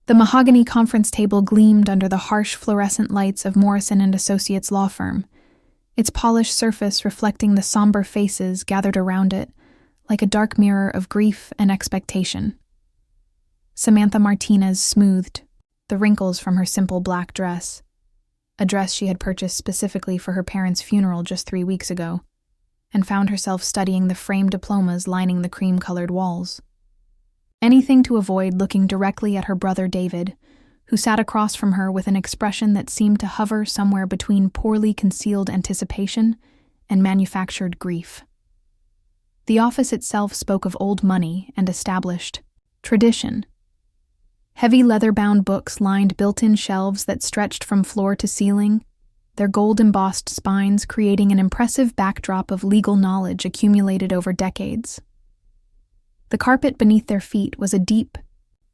The mahogany conference table gleamed under the harsh fluorescent lights of Morrison and Associates law firm, its polished surface reflecting the somber faces gathered around it, like a dark mirror of grief and expectation. Samantha Martinez smoothed the wrinkles from her simple black dress, a dress she had purchased specifically for her parents' funeral just 3 weeks ago, and found herself studying the framed diplomas lining the cream-colored walls. Anything to avoid looking directly at her brother David, who sat across from her with an expression that seemed to hover somewhere between poorly concealed anticipation and manufactured grief. The office itself spoke of old money and established tradition. Heavy leather-bound books lined built-in shelves that stretched from floor to ceiling, their gold-embossed spines creating an impressive backdrop of legal knowledge accumulated over decades. The carpet beneath their feet was a deep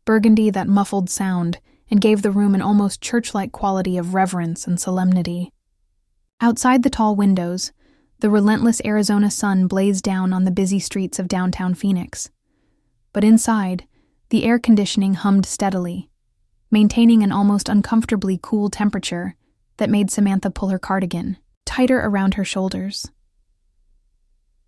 burgundy that muffled sound and gave the room an almost church-like quality of reverence and solemnity. Outside the tall windows, the relentless Arizona sun blazed down on the busy streets of downtown Phoenix. But inside, the air conditioning hummed steadily, maintaining an almost uncomfortably cool temperature that made Samantha pull her cardigan tighter around her shoulders.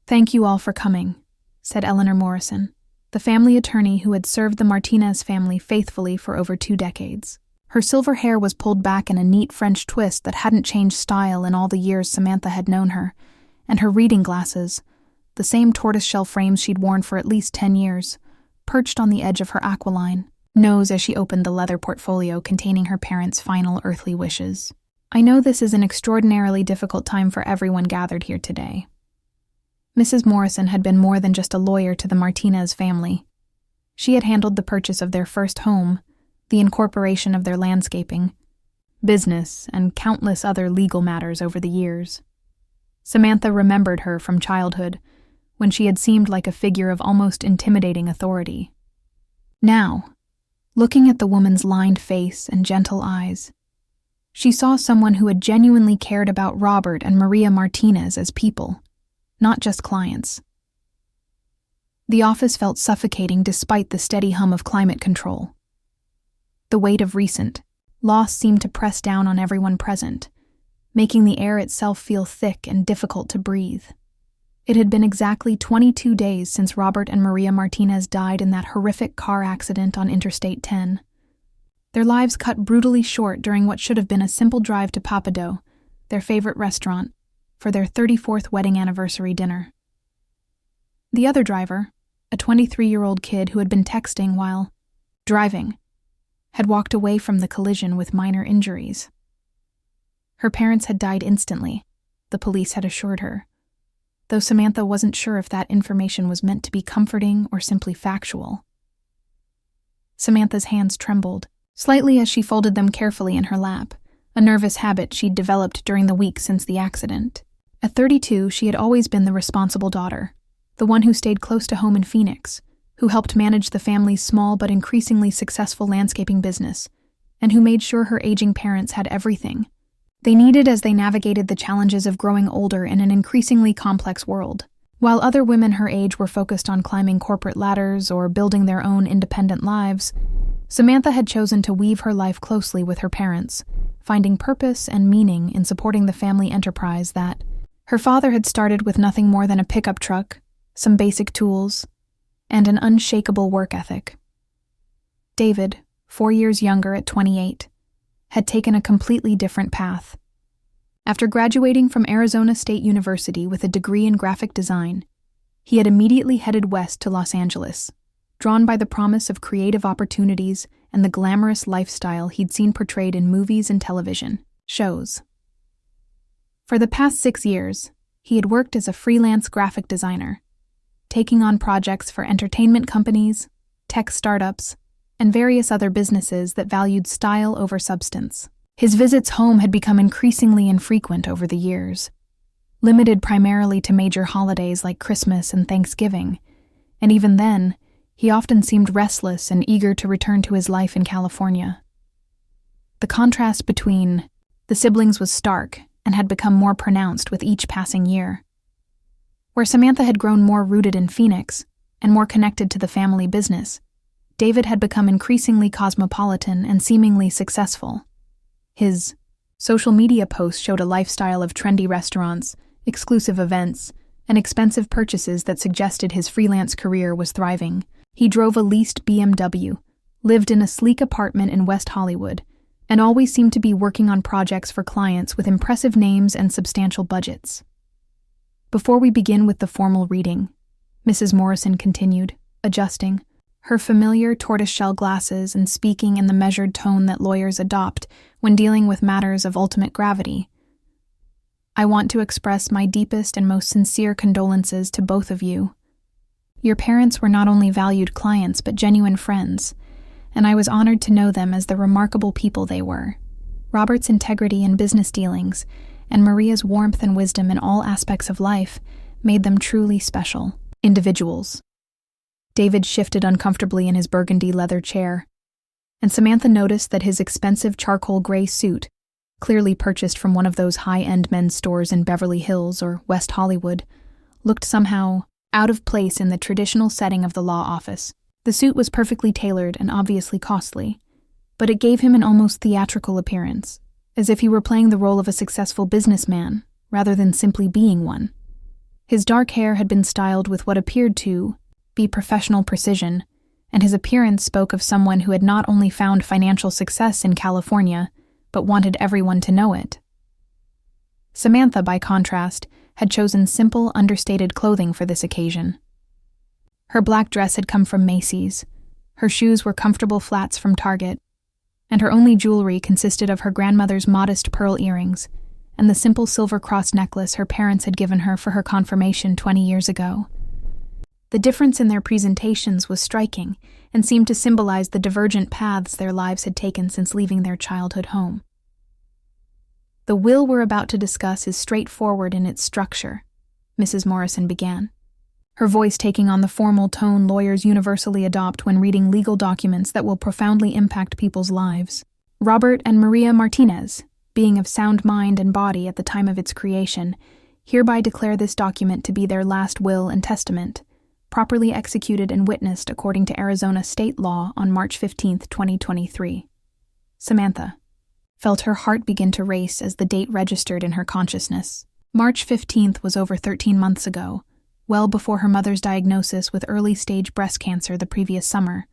"Thank you all for coming," said Eleanor Morrison, the family attorney who had served the Martinez family faithfully for over 2 decades. Her silver hair was pulled back in a neat French twist that hadn't changed style in all the years Samantha had known her, and her reading glasses, the same tortoiseshell frames she'd worn for at least 10 years, perched on the edge of her aquiline nose as she opened the leather portfolio containing her parents' final earthly wishes. "I know this is an extraordinarily difficult time for everyone gathered here today." Mrs. Morrison had been more than just a lawyer to the Martinez family. She had handled the purchase of their first home, the incorporation of their landscaping, business, and countless other legal matters over the years. Samantha remembered her from childhood, when she had seemed like a figure of almost intimidating authority. Now, looking at the woman's lined face and gentle eyes, she saw someone who had genuinely cared about Robert and Maria Martinez as people, not just clients. The office felt suffocating despite the steady hum of climate control. The weight of recent loss seemed to press down on everyone present, making the air itself feel thick and difficult to breathe. It had been exactly 22 days since Robert and Maria Martinez died in that horrific car accident on Interstate 10. Their lives cut brutally short during what should have been a simple drive to Papado, their favorite restaurant, for their 34th wedding anniversary dinner. The other driver, a 23-year-old kid who had been texting while driving, had walked away from the collision with minor injuries. Her parents had died instantly, the police had assured her, though Samantha wasn't sure if that information was meant to be comforting or simply factual. Samantha's hands trembled, slightly as she folded them carefully in her lap, a nervous habit she'd developed during the week since the accident. At 32, she had always been the responsible daughter, the one who stayed close to home in Phoenix, who helped manage the family's small but increasingly successful landscaping business, and who made sure her aging parents had everything they needed as they navigated the challenges of growing older in an increasingly complex world. While other women her age were focused on climbing corporate ladders or building their own independent lives, Samantha had chosen to weave her life closely with her parents, finding purpose and meaning in supporting the family enterprise that her father had started with nothing more than a pickup truck, some basic tools, and an unshakable work ethic. David, 4 years younger at 28, had taken a completely different path. After graduating from Arizona State University with a degree in graphic design, he had immediately headed west to Los Angeles, drawn by the promise of creative opportunities and the glamorous lifestyle he'd seen portrayed in movies and television shows. For the past 6 years, he had worked as a freelance graphic designer, taking on projects for entertainment companies, tech startups, and various other businesses that valued style over substance. His visits home had become increasingly infrequent over the years, limited primarily to major holidays like Christmas and Thanksgiving, and even then, he often seemed restless and eager to return to his life in California. The contrast between the siblings was stark and had become more pronounced with each passing year. Where Samantha had grown more rooted in Phoenix and more connected to the family business, David had become increasingly cosmopolitan and seemingly successful. His social media posts showed a lifestyle of trendy restaurants, exclusive events, and expensive purchases that suggested his freelance career was thriving. He drove a leased BMW, lived in a sleek apartment in West Hollywood, and always seemed to be working on projects for clients with impressive names and substantial budgets. Before we begin with the formal reading, Mrs. Morrison continued, adjusting her familiar tortoiseshell glasses and speaking in the measured tone that lawyers adopt when dealing with matters of ultimate gravity. I want to express my deepest and most sincere condolences to both of you. Your parents were not only valued clients but genuine friends, and I was honored to know them as the remarkable people they were. Robert's integrity in business dealings and Maria's warmth and wisdom in all aspects of life made them truly special individuals. David shifted uncomfortably in his burgundy leather chair, and Samantha noticed that his expensive charcoal gray suit, clearly purchased from one of those high-end men's stores in Beverly Hills or West Hollywood, looked somehow out of place in the traditional setting of the law office. The suit was perfectly tailored and obviously costly, but it gave him an almost theatrical appearance, as if he were playing the role of a successful businessman rather than simply being one. His dark hair had been styled with what appeared to be professional precision, and his appearance spoke of someone who had not only found financial success in California, but wanted everyone to know it. Samantha, by contrast, had chosen simple, understated clothing for this occasion. Her black dress had come from Macy's, her shoes were comfortable flats from Target, and her only jewelry consisted of her grandmother's modest pearl earrings and the simple silver cross necklace her parents had given her for her confirmation 20 years ago. The difference in their presentations was striking and seemed to symbolize the divergent paths their lives had taken since leaving their childhood home. The will we're about to discuss is straightforward in its structure, Mrs. Morrison began, her voice taking on the formal tone lawyers universally adopt when reading legal documents that will profoundly impact people's lives. Robert and Maria Martinez, being of sound mind and body at the time of its creation, hereby declare this document to be their last will and testament, properly executed and witnessed according to Arizona state law on March 15, 2023. Samantha felt her heart begin to race as the date registered in her consciousness. March 15th was over 13 months ago, well before her mother's diagnosis with early-stage breast cancer the previous summer,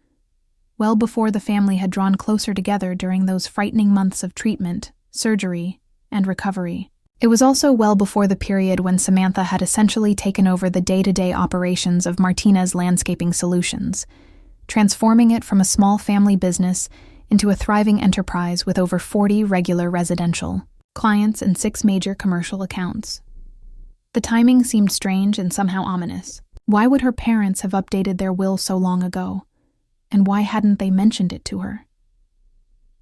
well before the family had drawn closer together during those frightening months of treatment, surgery, and recovery. It was also well before the period when Samantha had essentially taken over the day-to-day operations of Martinez Landscaping Solutions, transforming it from a small family business into a thriving enterprise with over 40 regular residential clients and 6 major commercial accounts. The timing seemed strange and somehow ominous. Why would her parents have updated their will so long ago? And why hadn't they mentioned it to her?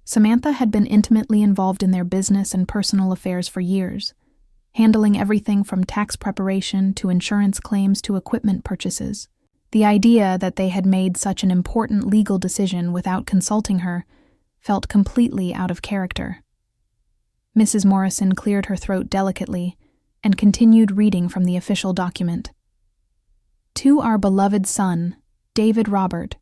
Samantha had been intimately involved in their business and personal affairs for years, handling everything from tax preparation to insurance claims to equipment purchases. The idea that they had made such an important legal decision without consulting her felt completely out of character. Mrs. Morrison cleared her throat delicately and continued reading from the official document. To our beloved son, David Robert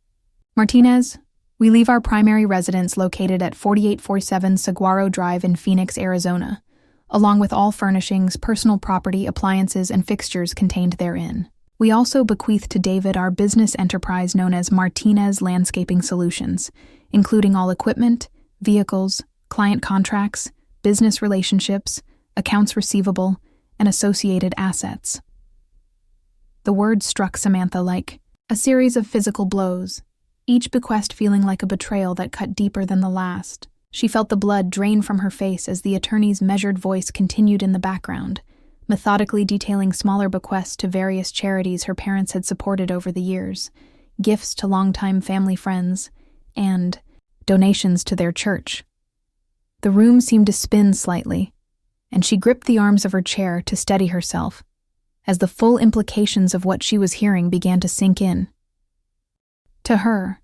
Martinez, we leave our primary residence located at 4847 Saguaro Drive in Phoenix, Arizona, along with all furnishings, personal property, appliances, and fixtures contained therein. We also bequeath to David our business enterprise known as Martinez Landscaping Solutions, including all equipment, vehicles, client contracts, business relationships, accounts receivable, and associated assets. The words struck Samantha like a series of physical blows, each bequest feeling like a betrayal that cut deeper than the last. She felt the blood drain from her face as the attorney's measured voice continued in the background, methodically detailing smaller bequests to various charities her parents had supported over the years, gifts to longtime family friends, and donations to their church. The room seemed to spin slightly, and she gripped the arms of her chair to steady herself as the full implications of what she was hearing began to sink in. To her,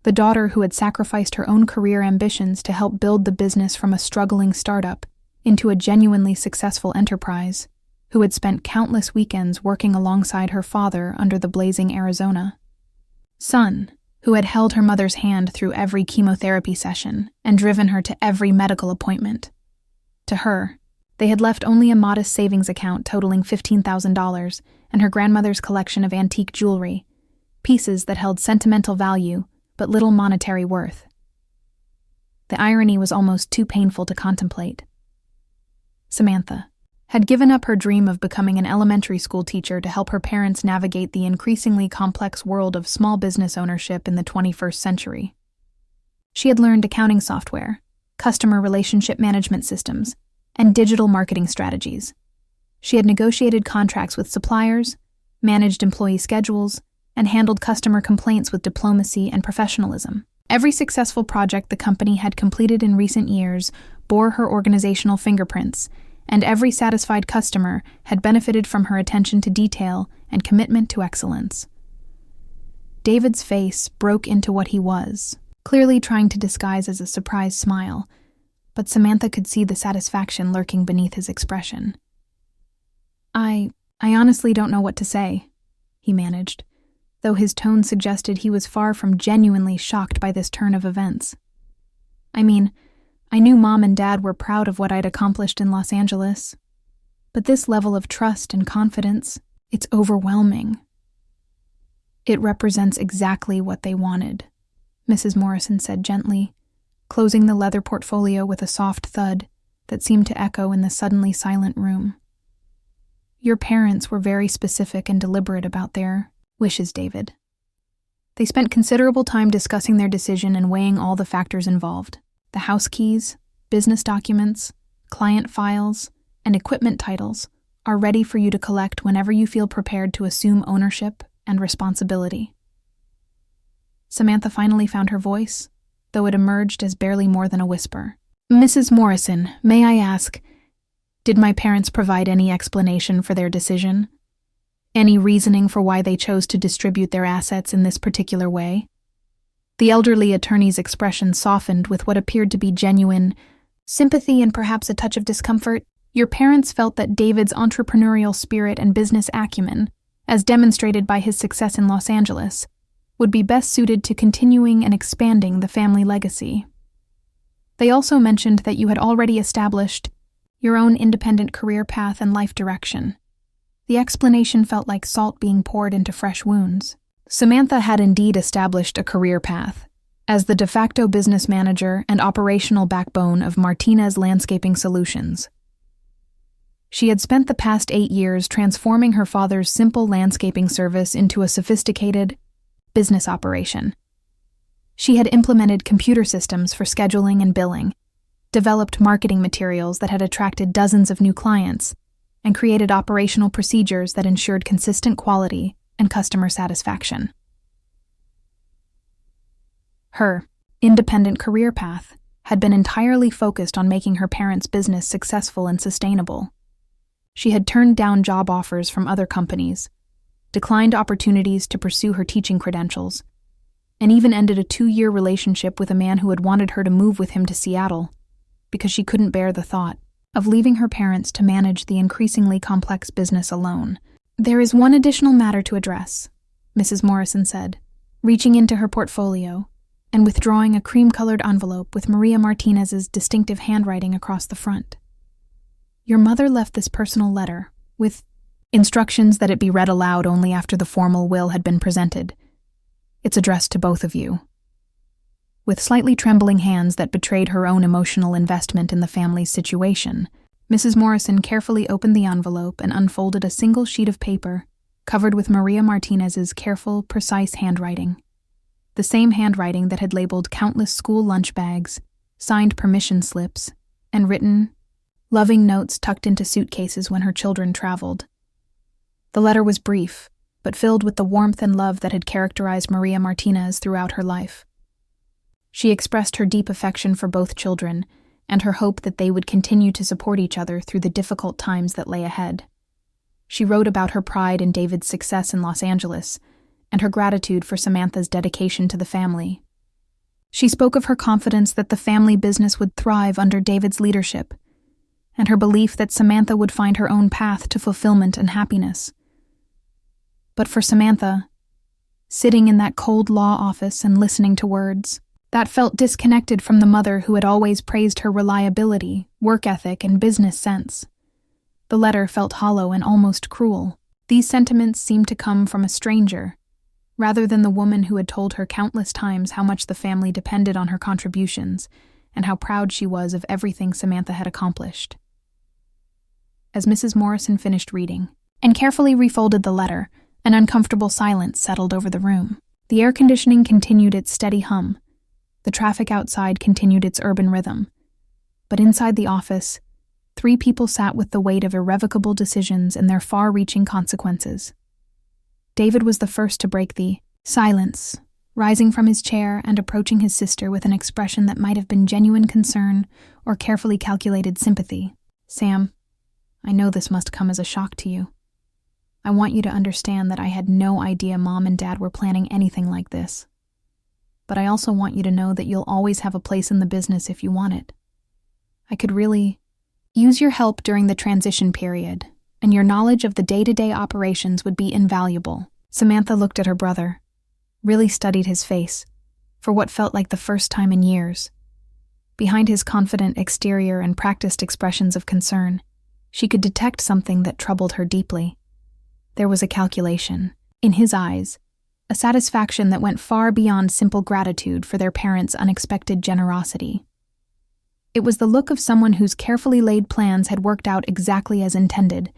the daughter who had sacrificed her own career ambitions to help build the business from a struggling startup into a genuinely successful enterprise, who had spent countless weekends working alongside her father under the blazing Arizona sun, who had held her mother's hand through every chemotherapy session and driven her to every medical appointment. To her, they had left only a modest savings account totaling $15,000 and her grandmother's collection of antique jewelry, pieces that held sentimental value but little monetary worth. The irony was almost too painful to contemplate. Samantha had given up her dream of becoming an elementary school teacher to help her parents navigate the increasingly complex world of small business ownership in the 21st century. She had learned accounting software, customer relationship management systems, and digital marketing strategies. She had negotiated contracts with suppliers, managed employee schedules, and handled customer complaints with diplomacy and professionalism. Every successful project the company had completed in recent years bore her organizational fingerprints, and every satisfied customer had benefited from her attention to detail and commitment to excellence. David's face broke into what he was, clearly trying to disguise as a surprised smile, but Samantha could see the satisfaction lurking beneath his expression. I honestly don't know what to say," he managed, though his tone suggested he was far from genuinely shocked by this turn of events. "I mean, I knew Mom and Dad were proud of what I'd accomplished in Los Angeles, but this level of trust and confidence, it's overwhelming." "It represents exactly what they wanted," Mrs. Morrison said gently, closing the leather portfolio with a soft thud that seemed to echo in the suddenly silent room. "Your parents were very specific and deliberate about their wishes, David. They spent considerable time discussing their decision and weighing all the factors involved. The house keys, business documents, client files, and equipment titles are ready for you to collect whenever you feel prepared to assume ownership and responsibility." Samantha finally found her voice, though it emerged as barely more than a whisper. "Mrs. Morrison, may I ask, did my parents provide any explanation for their decision? Any reasoning for why they chose to distribute their assets in this particular way?" The elderly attorney's expression softened with what appeared to be genuine sympathy and perhaps a touch of discomfort. "Your parents felt that David's entrepreneurial spirit and business acumen, as demonstrated by his success in Los Angeles, would be best suited to continuing and expanding the family legacy. They also mentioned that you had already established your own independent career path and life direction." The explanation felt like salt being poured into fresh wounds. Samantha had indeed established a career path as the de facto business manager and operational backbone of Martinez Landscaping Solutions. She had spent the past 8 years transforming her father's simple landscaping service into a sophisticated business operation. She had implemented computer systems for scheduling and billing, developed marketing materials that had attracted dozens of new clients, and created operational procedures that ensured consistent quality and customer satisfaction. Her independent career path had been entirely focused on making her parents' business successful and sustainable. She had turned down job offers from other companies, declined opportunities to pursue her teaching credentials, and even ended a 2-year relationship with a man who had wanted her to move with him to Seattle because she couldn't bear the thought of leaving her parents to manage the increasingly complex business alone. "There is one additional matter to address," Mrs. Morrison said, reaching into her portfolio and withdrawing a cream-colored envelope with Maria Martinez's distinctive handwriting across the front. "Your mother left this personal letter with instructions that it be read aloud only after the formal will had been presented. It's addressed to both of you." With slightly trembling hands that betrayed her own emotional investment in the family's situation, Mrs. Morrison carefully opened the envelope and unfolded a single sheet of paper covered with Maria Martinez's careful, precise handwriting. The same handwriting that had labeled countless school lunch bags, signed permission slips, and written loving notes tucked into suitcases when her children traveled. The letter was brief, but filled with the warmth and love that had characterized Maria Martinez throughout her life. She expressed her deep affection for both children and her hope that they would continue to support each other through the difficult times that lay ahead. She wrote about her pride in David's success in Los Angeles and her gratitude for Samantha's dedication to the family. She spoke of her confidence that the family business would thrive under David's leadership, and her belief that Samantha would find her own path to fulfillment and happiness. But for Samantha, sitting in that cold law office and listening to words that felt disconnected from the mother who had always praised her reliability, work ethic, and business sense. The letter felt hollow and almost cruel. These sentiments seemed to come from a stranger, rather than the woman who had told her countless times how much the family depended on her contributions and how proud she was of everything Samantha had accomplished. As Mrs. Morrison finished reading and carefully refolded the letter, an uncomfortable silence settled over the room. The air conditioning continued its steady hum. The traffic outside continued its urban rhythm. But inside the office, 3 people sat with the weight of irrevocable decisions and their far-reaching consequences. David was the first to break the silence, rising from his chair and approaching his sister with an expression that might have been genuine concern or carefully calculated sympathy. "Sam, I know this must come as a shock to you. I want you to understand that I had no idea Mom and Dad were planning anything like this. But I also want you to know that you'll always have a place in the business if you want it. I could really use your help during the transition period, and your knowledge of the day-to-day operations would be invaluable." Samantha looked at her brother, really studied his face, for what felt like the first time in years. Behind his confident exterior and practiced expressions of concern, she could detect something that troubled her deeply. There was a calculation, in his eyes, a satisfaction that went far beyond simple gratitude for their parents' unexpected generosity. It was the look of someone whose carefully laid plans had worked out exactly as intended,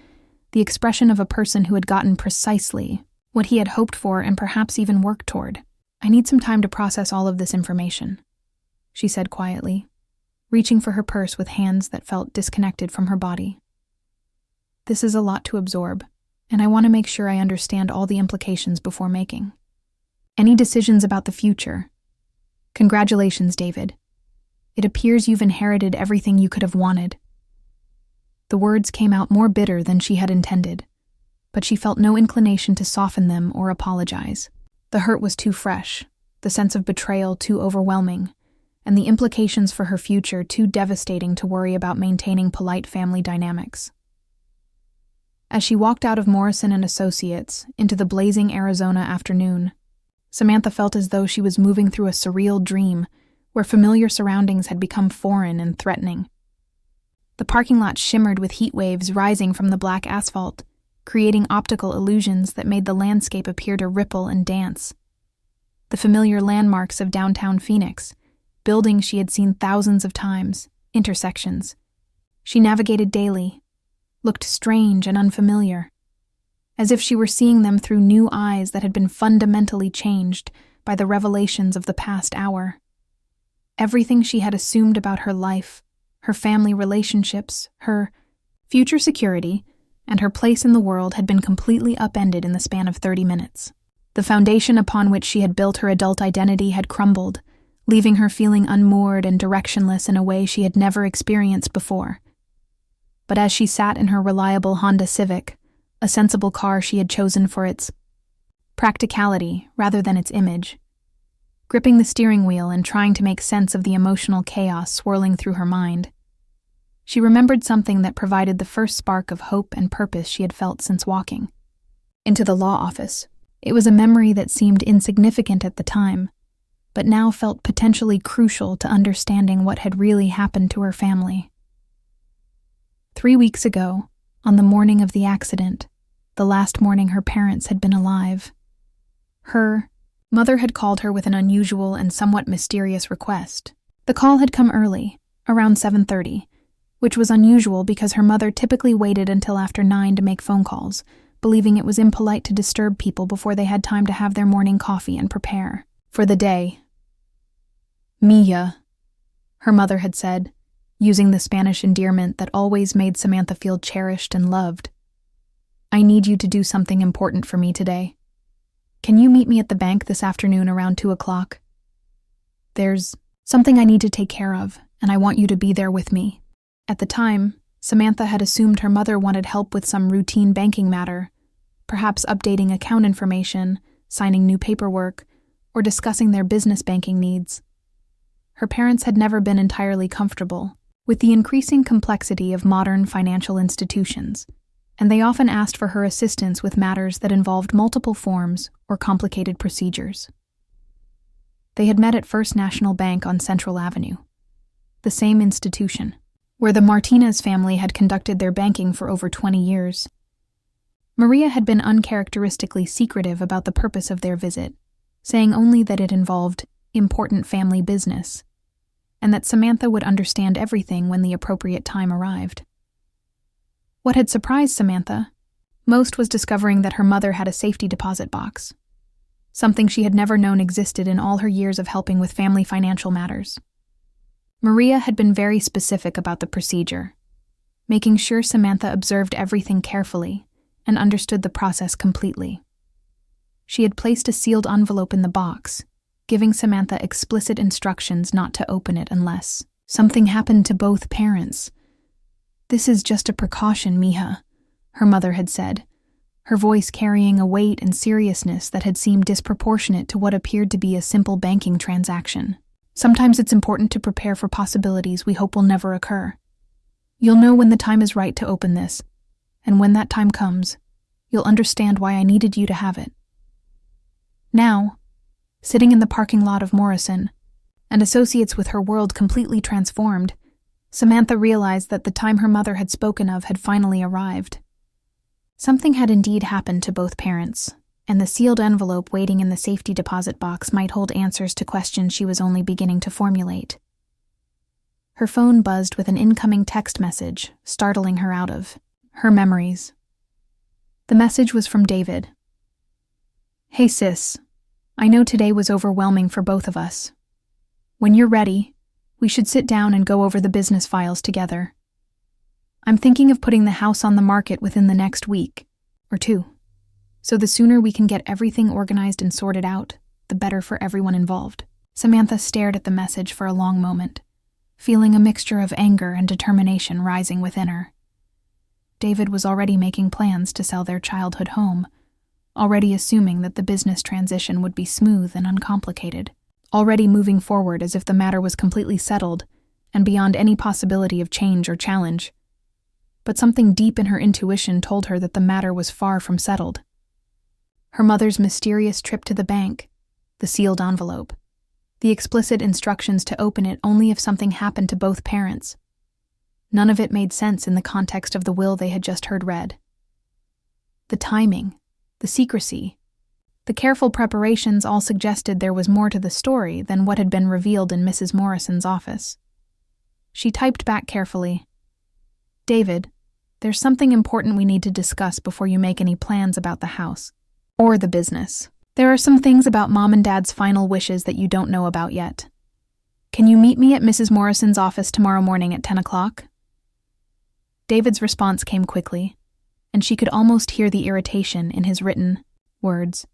the expression of a person who had gotten precisely what he had hoped for and perhaps even worked toward. "I need some time to process all of this information," she said quietly, reaching for her purse with hands that felt disconnected from her body. "This is a lot to absorb, and I want to make sure I understand all the implications before making any decisions about the future. Congratulations, David. It appears you've inherited everything you could have wanted." The words came out more bitter than she had intended, but she felt no inclination to soften them or apologize. The hurt was too fresh, the sense of betrayal too overwhelming, and the implications for her future too devastating to worry about maintaining polite family dynamics. As she walked out of Morrison and Associates into the blazing Arizona afternoon, Samantha felt as though she was moving through a surreal dream where familiar surroundings had become foreign and threatening. The parking lot shimmered with heat waves rising from the black asphalt, creating optical illusions that made the landscape appear to ripple and dance. The familiar landmarks of downtown Phoenix, buildings she had seen thousands of times, intersections she navigated daily, looked strange and unfamiliar, as if she were seeing them through new eyes that had been fundamentally changed by the revelations of the past hour. Everything she had assumed about her life, her family relationships, her future security, and her place in the world had been completely upended in the span of 30 minutes. The foundation upon which she had built her adult identity had crumbled, leaving her feeling unmoored and directionless in a way she had never experienced before. But as she sat in her reliable Honda Civic, a sensible car she had chosen for its practicality rather than its image, gripping the steering wheel and trying to make sense of the emotional chaos swirling through her mind, she remembered something that provided the first spark of hope and purpose she had felt since walking into the law office. It was a memory that seemed insignificant at the time, but now felt potentially crucial to understanding what had really happened to her family. 3 weeks ago, on the morning of the accident, the last morning her parents had been alive, her mother had called her with an unusual and somewhat mysterious request. The call had come early, around 7:30, which was unusual because her mother typically waited until after 9 to make phone calls, believing it was impolite to disturb people before they had time to have their morning coffee and prepare for the day. "Mia," her mother had said, using the Spanish endearment that always made Samantha feel cherished and loved. "I need you to do something important for me today. Can you meet me at the bank this afternoon around 2 o'clock? There's something I need to take care of, and I want you to be there with me." At the time, Samantha had assumed her mother wanted help with some routine banking matter, perhaps updating account information, signing new paperwork, or discussing their business banking needs. Her parents had never been entirely comfortable with the increasing complexity of modern financial institutions, and they often asked for her assistance with matters that involved multiple forms or complicated procedures. They had met at First National Bank on Central Avenue, the same institution, where the Martinez family had conducted their banking for over 20 years. Maria had been uncharacteristically secretive about the purpose of their visit, saying only that it involved important family business, and that Samantha would understand everything when the appropriate time arrived. What had surprised Samantha most was discovering that her mother had a safety deposit box, something she had never known existed in all her years of helping with family financial matters. Maria had been very specific about the procedure, making sure Samantha observed everything carefully and understood the process completely. She had placed a sealed envelope in the box, giving Samantha explicit instructions not to open it unless something happened to both parents. "This is just a precaution, mija," her mother had said, her voice carrying a weight and seriousness that had seemed disproportionate to what appeared to be a simple banking transaction. "Sometimes it's important to prepare for possibilities we hope will never occur. You'll know when the time is right to open this, and when that time comes, you'll understand why I needed you to have it." Now, sitting in the parking lot of Morrison, and associates with her world completely transformed, Samantha realized that the time her mother had spoken of had finally arrived. Something had indeed happened to both parents, and the sealed envelope waiting in the safety deposit box might hold answers to questions she was only beginning to formulate. Her phone buzzed with an incoming text message, startling her out of her memories. The message was from David. "Hey sis, I know today was overwhelming for both of us. When you're ready, we should sit down and go over the business files together. I'm thinking of putting the house on the market within the next week or two. So the sooner we can get everything organized and sorted out, the better for everyone involved." Samantha stared at the message for a long moment, feeling a mixture of anger and determination rising within her. David was already making plans to sell their childhood home, already assuming that the business transition would be smooth and uncomplicated, already moving forward as if the matter was completely settled and beyond any possibility of change or challenge. But something deep in her intuition told her that the matter was far from settled. Her mother's mysterious trip to the bank, the sealed envelope, the explicit instructions to open it only if something happened to both parents. None of it made sense in the context of the will they had just heard read. The timing, the secrecy, the careful preparations all suggested there was more to the story than what had been revealed in Mrs. Morrison's office. She typed back carefully, "David, there's something important we need to discuss before you make any plans about the house or the business. There are some things about Mom and Dad's final wishes that you don't know about yet. Can you meet me at Mrs. Morrison's office tomorrow morning at 10 o'clock? David's response came quickly, and she could almost hear the irritation in his written words.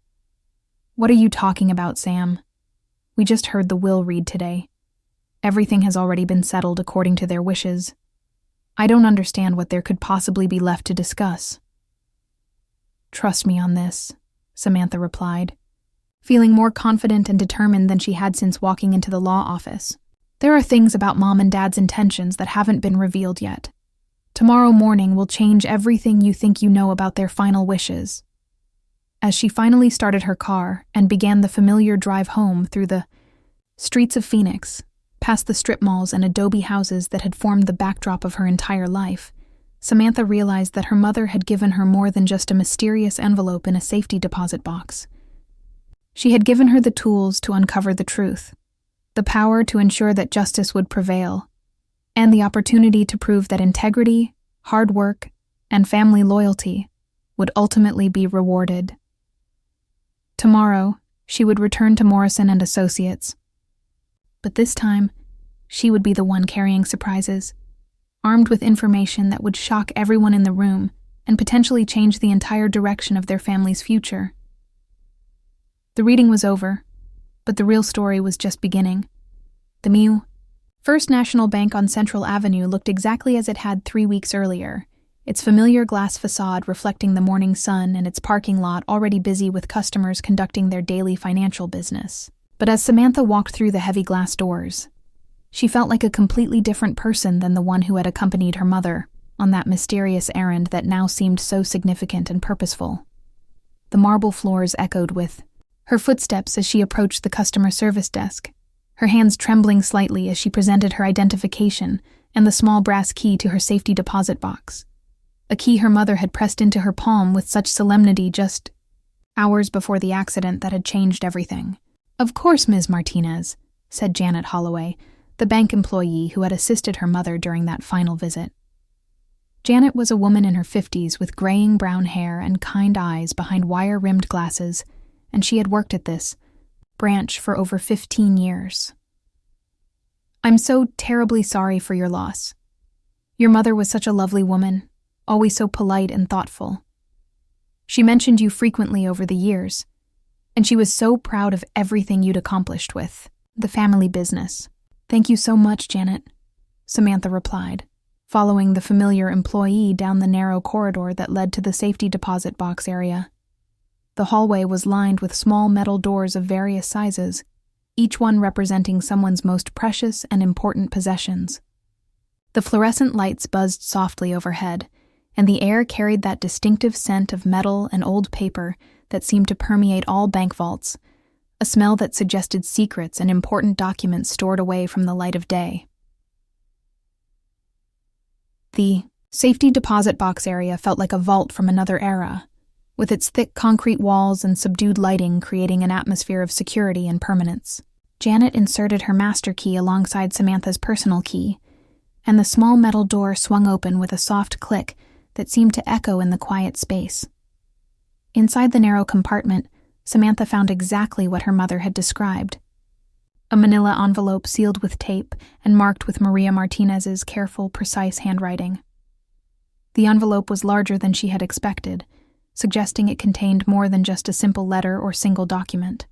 "What are you talking about, Sam? We just heard the will read today. Everything has already been settled according to their wishes. I don't understand what there could possibly be left to discuss." "Trust me on this," Samantha replied, feeling more confident and determined than she had since walking into the law office. "There are things about Mom and Dad's intentions that haven't been revealed yet. Tomorrow morning will change everything you think you know about their final wishes." As she finally started her car and began the familiar drive home through the streets of Phoenix, past the strip malls and adobe houses that had formed the backdrop of her entire life, Samantha realized that her mother had given her more than just a mysterious envelope in a safety deposit box. She had given her the tools to uncover the truth, the power to ensure that justice would prevail, and the opportunity to prove that integrity, hard work, and family loyalty would ultimately be rewarded. Tomorrow, she would return to Morrison and Associates. But this time, she would be the one carrying surprises, armed with information that would shock everyone in the room and potentially change the entire direction of their family's future. The reading was over, but the real story was just beginning. The First National Bank on Central Avenue looked exactly as it had 3 weeks earlier, its familiar glass facade reflecting the morning sun and its parking lot already busy with customers conducting their daily financial business. But as Samantha walked through the heavy glass doors, she felt like a completely different person than the one who had accompanied her mother on that mysterious errand that now seemed so significant and purposeful. The marble floors echoed with her footsteps as she approached the customer service desk, her hands trembling slightly as she presented her identification and the small brass key to her safety deposit box, a key her mother had pressed into her palm with such solemnity just hours before the accident that had changed everything. "Of course, Ms. Martinez," said Janet Holloway, the bank employee who had assisted her mother during that final visit. Janet was a woman in her 50s with graying brown hair and kind eyes behind wire-rimmed glasses, and she had worked at this branch for over 15 years. "I'm so terribly sorry for your loss. Your mother was such a lovely woman, always so polite and thoughtful. She mentioned you frequently over the years, and she was so proud of everything you'd accomplished with the family business." "Thank you so much, Janet," Samantha replied, following the familiar employee down the narrow corridor that led to the safety deposit box area. The hallway was lined with small metal doors of various sizes, each one representing someone's most precious and important possessions. The fluorescent lights buzzed softly overhead, and the air carried that distinctive scent of metal and old paper that seemed to permeate all bank vaults, a smell that suggested secrets and important documents stored away from the light of day. The safety deposit box area felt like a vault from another era, with its thick concrete walls and subdued lighting creating an atmosphere of security and permanence. Janet inserted her master key alongside Samantha's personal key, and the small metal door swung open with a soft click that seemed to echo in the quiet space. Inside the narrow compartment, Samantha found exactly what her mother had described: a manila envelope sealed with tape and marked with Maria Martinez's careful, precise handwriting. The envelope was larger than she had expected, suggesting it contained more than just a simple letter or single document.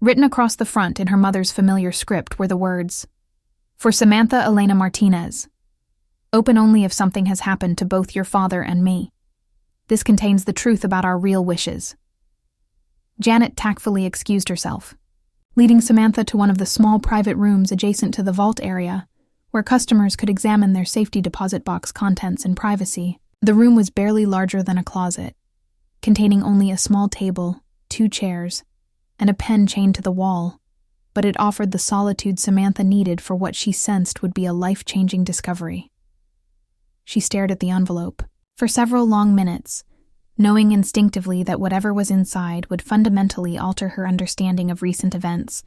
Written across the front in her mother's familiar script were the words, "For Samantha Elena Martinez. Open only if something has happened to both your father and me. This contains the truth about our real wishes." Janet tactfully excused herself, leading Samantha to one of the small private rooms adjacent to the vault area, where customers could examine their safety deposit box contents in privacy. The room was barely larger than a closet, containing only a small table, 2 chairs, and a pen chained to the wall, but it offered the solitude Samantha needed for what she sensed would be a life-changing discovery. She stared at the envelope for several long minutes, knowing instinctively that whatever was inside would fundamentally alter her understanding of recent events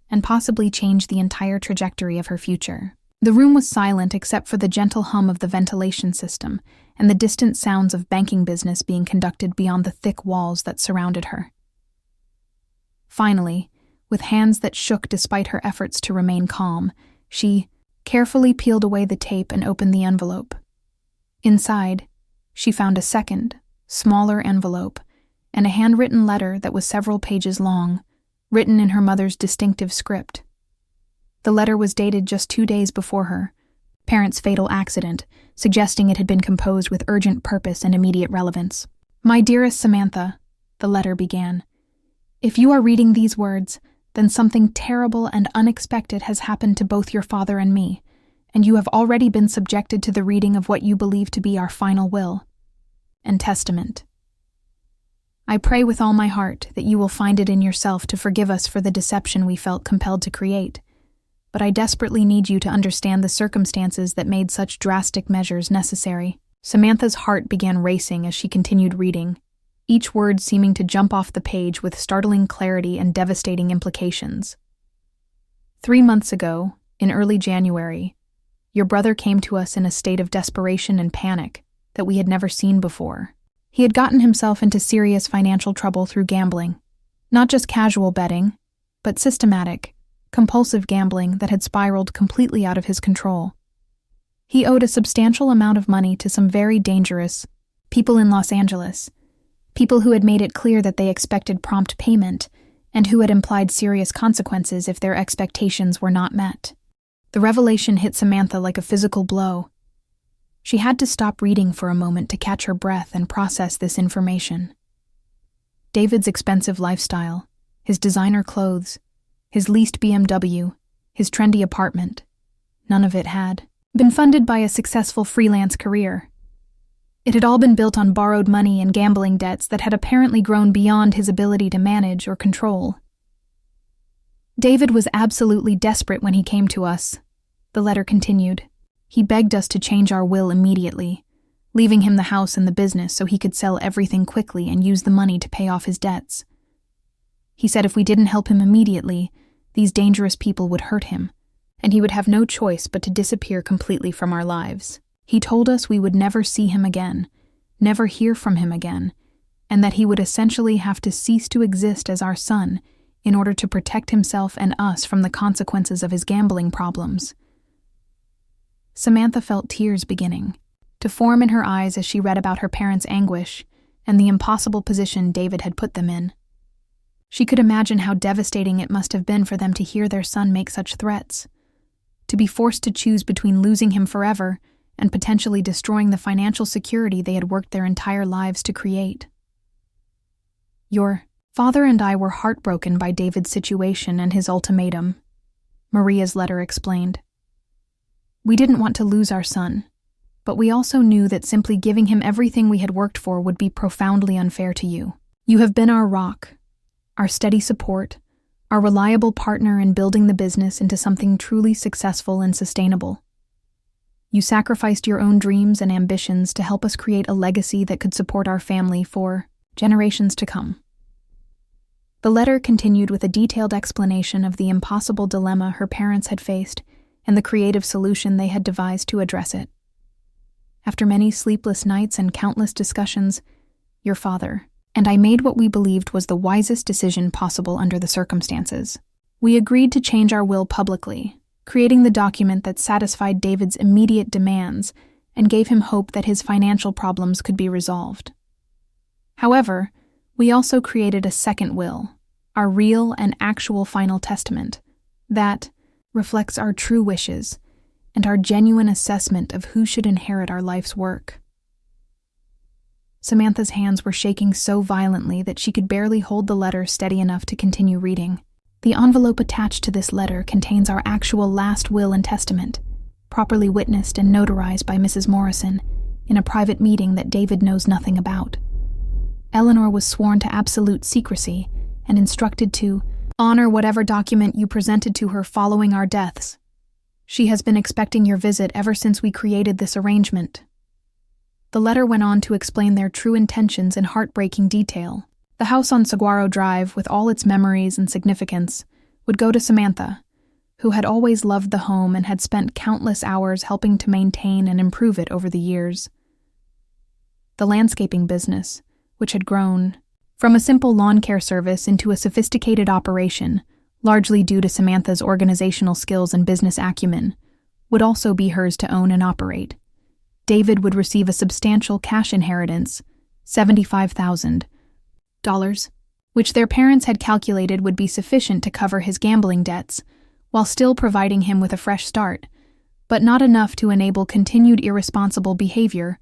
and possibly change the entire trajectory of her future. The room was silent except for the gentle hum of the ventilation system and the distant sounds of banking business being conducted beyond the thick walls that surrounded her. Finally, with hands that shook despite her efforts to remain calm, she carefully peeled away the tape and opened the envelope. Inside, she found a second, smaller envelope, and a handwritten letter that was several pages long, written in her mother's distinctive script. The letter was dated just 2 days before her parents' fatal accident, suggesting it had been composed with urgent purpose and immediate relevance. "My dearest Samantha," the letter began, "if you are reading these words, then something terrible and unexpected has happened to both your father and me, and you have already been subjected to the reading of what you believe to be our final will and testament. I pray with all my heart that you will find it in yourself to forgive us for the deception we felt compelled to create, but I desperately need you to understand the circumstances that made such drastic measures necessary." Samantha's heart began racing as she continued reading, each word seeming to jump off the page with startling clarity and devastating implications. 3 months ago, in early January, your brother came to us in a state of desperation and panic that we had never seen before. He had gotten himself into serious financial trouble through gambling, not just casual betting, but systematic, compulsive gambling that had spiraled completely out of his control. He owed a substantial amount of money to some very dangerous people in Los Angeles, people who had made it clear that they expected prompt payment and who had implied serious consequences if their expectations were not met. The revelation hit Samantha like a physical blow. She had to stop reading for a moment to catch her breath and process this information. David's expensive lifestyle, his designer clothes, his leased BMW, his trendy apartment, none of it had been funded by a successful freelance career. It had all been built on borrowed money and gambling debts that had apparently grown beyond his ability to manage or control. David was absolutely desperate when he came to us, the letter continued. He begged us to change our will immediately, leaving him the house and the business so he could sell everything quickly and use the money to pay off his debts. He said if we didn't help him immediately, these dangerous people would hurt him, and he would have no choice but to disappear completely from our lives. He told us we would never see him again, never hear from him again, and that he would essentially have to cease to exist as our son in order to protect himself and us from the consequences of his gambling problems. Samantha felt tears beginning to form in her eyes as she read about her parents' anguish and the impossible position David had put them in. She could imagine how devastating it must have been for them to hear their son make such threats, to be forced to choose between losing him forever and potentially destroying the financial security they had worked their entire lives to create. Your father and I were heartbroken by David's situation and his ultimatum, Maria's letter explained. We didn't want to lose our son, but we also knew that simply giving him everything we had worked for would be profoundly unfair to you. You have been our rock, our steady support, our reliable partner in building the business into something truly successful and sustainable. You sacrificed your own dreams and ambitions to help us create a legacy that could support our family for generations to come. The letter continued with a detailed explanation of the impossible dilemma her parents had faced and the creative solution they had devised to address it. After many sleepless nights and countless discussions, your father and I made what we believed was the wisest decision possible under the circumstances. We agreed to change our will publicly, creating the document that satisfied David's immediate demands and gave him hope that his financial problems could be resolved. However, we also created a second will, our real and actual final testament, that reflects our true wishes and our genuine assessment of who should inherit our life's work. Samantha's hands were shaking so violently that she could barely hold the letter steady enough to continue reading. The envelope attached to this letter contains our actual last will and testament, properly witnessed and notarized by Mrs. Morrison in a private meeting that David knows nothing about. Eleanor was sworn to absolute secrecy and instructed to honor whatever document you presented to her following our deaths. She has been expecting your visit ever since we created this arrangement. The letter went on to explain their true intentions in heartbreaking detail. The house on Saguaro Drive, with all its memories and significance, would go to Samantha, who had always loved the home and had spent countless hours helping to maintain and improve it over the years. The landscaping business, which had grown from a simple lawn care service into a sophisticated operation, largely due to Samantha's organizational skills and business acumen, would also be hers to own and operate. David would receive a substantial cash inheritance, $75,000, which their parents had calculated would be sufficient to cover his gambling debts, while still providing him with a fresh start, but not enough to enable continued irresponsible behavior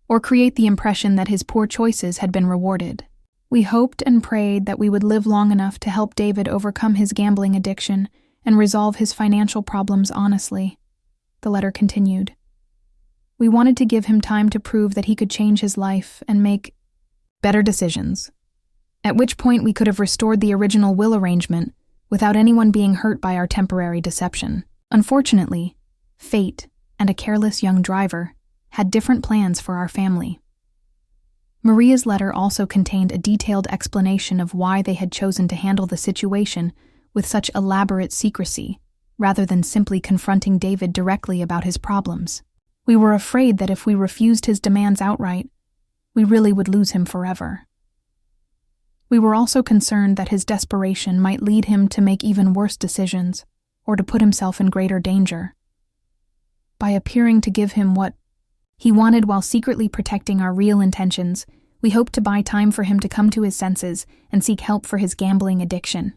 or create the impression that his poor choices had been rewarded. We hoped and prayed that we would live long enough to help David overcome his gambling addiction and resolve his financial problems honestly, the letter continued. We wanted to give him time to prove that he could change his life and make better decisions, at which point we could have restored the original will arrangement without anyone being hurt by our temporary deception. Unfortunately, fate and a careless young driver had different plans for our family. Maria's letter also contained a detailed explanation of why they had chosen to handle the situation with such elaborate secrecy, rather than simply confronting David directly about his problems. We were afraid that if we refused his demands outright, we really would lose him forever. We were also concerned that his desperation might lead him to make even worse decisions, or to put himself in greater danger. By appearing to give him what he wanted while secretly protecting our real intentions, we hoped to buy time for him to come to his senses and seek help for his gambling addiction.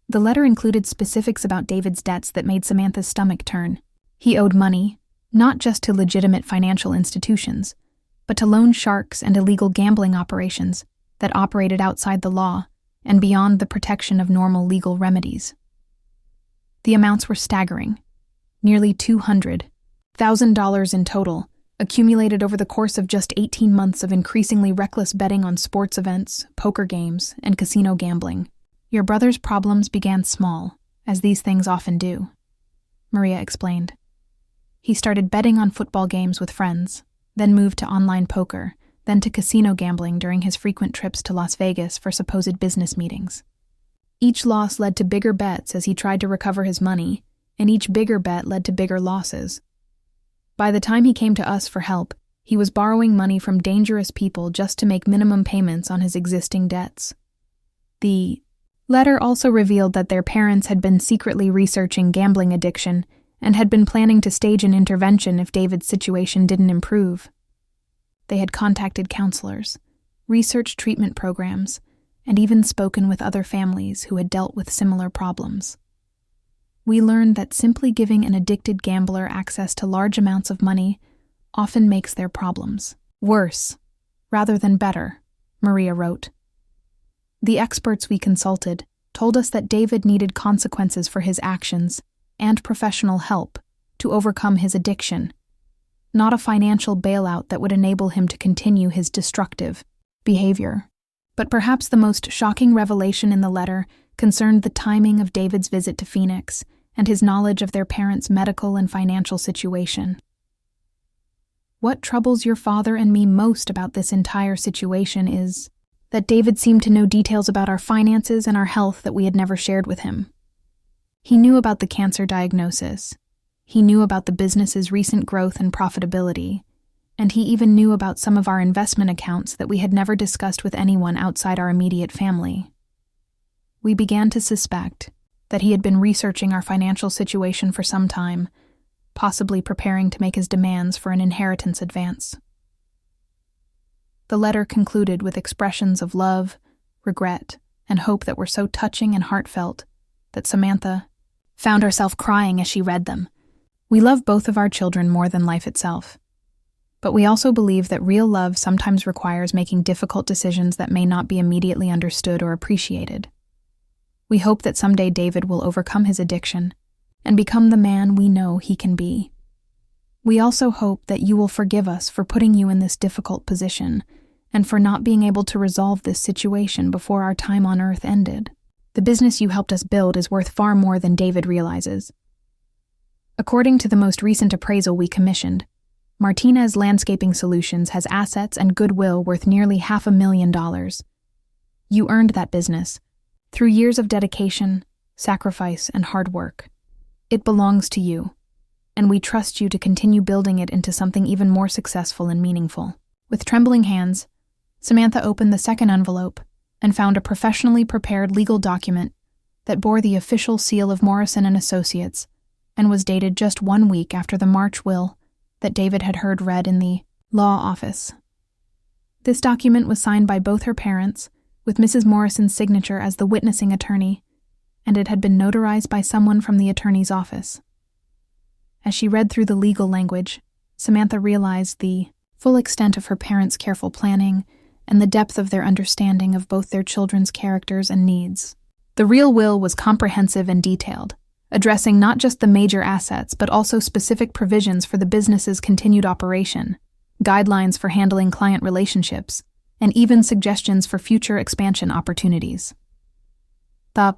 The letter included specifics about David's debts that made Samantha's stomach turn. He owed money, not just to legitimate financial institutions, but to loan sharks and illegal gambling operations that operated outside the law and beyond the protection of normal legal remedies. The amounts were staggering, nearly $200,000. $1,000 in total, accumulated over the course of just 18 months of increasingly reckless betting on sports events, poker games, and casino gambling. Your brother's problems began small, as these things often do, Maria explained. He started betting on football games with friends, then moved to online poker, then to casino gambling during his frequent trips to Las Vegas for supposed business meetings. Each loss led to bigger bets as he tried to recover his money, and each bigger bet led to bigger losses. By the time he came to us for help, he was borrowing money from dangerous people just to make minimum payments on his existing debts. The letter also revealed that their parents had been secretly researching gambling addiction and had been planning to stage an intervention if David's situation didn't improve. They had contacted counselors, researched treatment programs, and even spoken with other families who had dealt with similar problems. We learned that simply giving an addicted gambler access to large amounts of money often makes their problems worse, rather than better, Maria wrote. The experts we consulted told us that David needed consequences for his actions and professional help to overcome his addiction, not a financial bailout that would enable him to continue his destructive behavior. But perhaps the most shocking revelation in the letter concerned the timing of David's visit to Phoenix and his knowledge of their parents' medical and financial situation. What troubles your father and me most about this entire situation is that David seemed to know details about our finances and our health that we had never shared with him. He knew about the cancer diagnosis. He knew about the business's recent growth and profitability, and he even knew about some of our investment accounts that we had never discussed with anyone outside our immediate family. We began to suspect that he had been researching our financial situation for some time, possibly preparing to make his demands for an inheritance advance. The letter concluded with expressions of love, regret, and hope that were so touching and heartfelt that Samantha found herself crying as she read them. We love both of our children more than life itself, but we also believe that real love sometimes requires making difficult decisions that may not be immediately understood or appreciated. We hope that someday David will overcome his addiction and become the man we know he can be. We also hope that you will forgive us for putting you in this difficult position and for not being able to resolve this situation before our time on Earth ended. The business you helped us build is worth far more than David realizes. According to the most recent appraisal we commissioned, Martinez Landscaping Solutions has assets and goodwill worth nearly $500,000. You earned that business through years of dedication, sacrifice, and hard work. It belongs to you, and we trust you to continue building it into something even more successful and meaningful. With trembling hands, Samantha opened the second envelope and found a professionally prepared legal document that bore the official seal of Morrison & Associates and was dated just 1 week after the March will that David had heard read in the law office. This document was signed by both her parents, with Mrs. Morrison's signature as the witnessing attorney, and it had been notarized by someone from the attorney's office. As she read through the legal language, Samantha realized the full extent of her parents' careful planning and the depth of their understanding of both their children's characters and needs. The real will was comprehensive and detailed, addressing not just the major assets but also specific provisions for the business's continued operation, guidelines for handling client relationships, and even suggestions for future expansion opportunities. The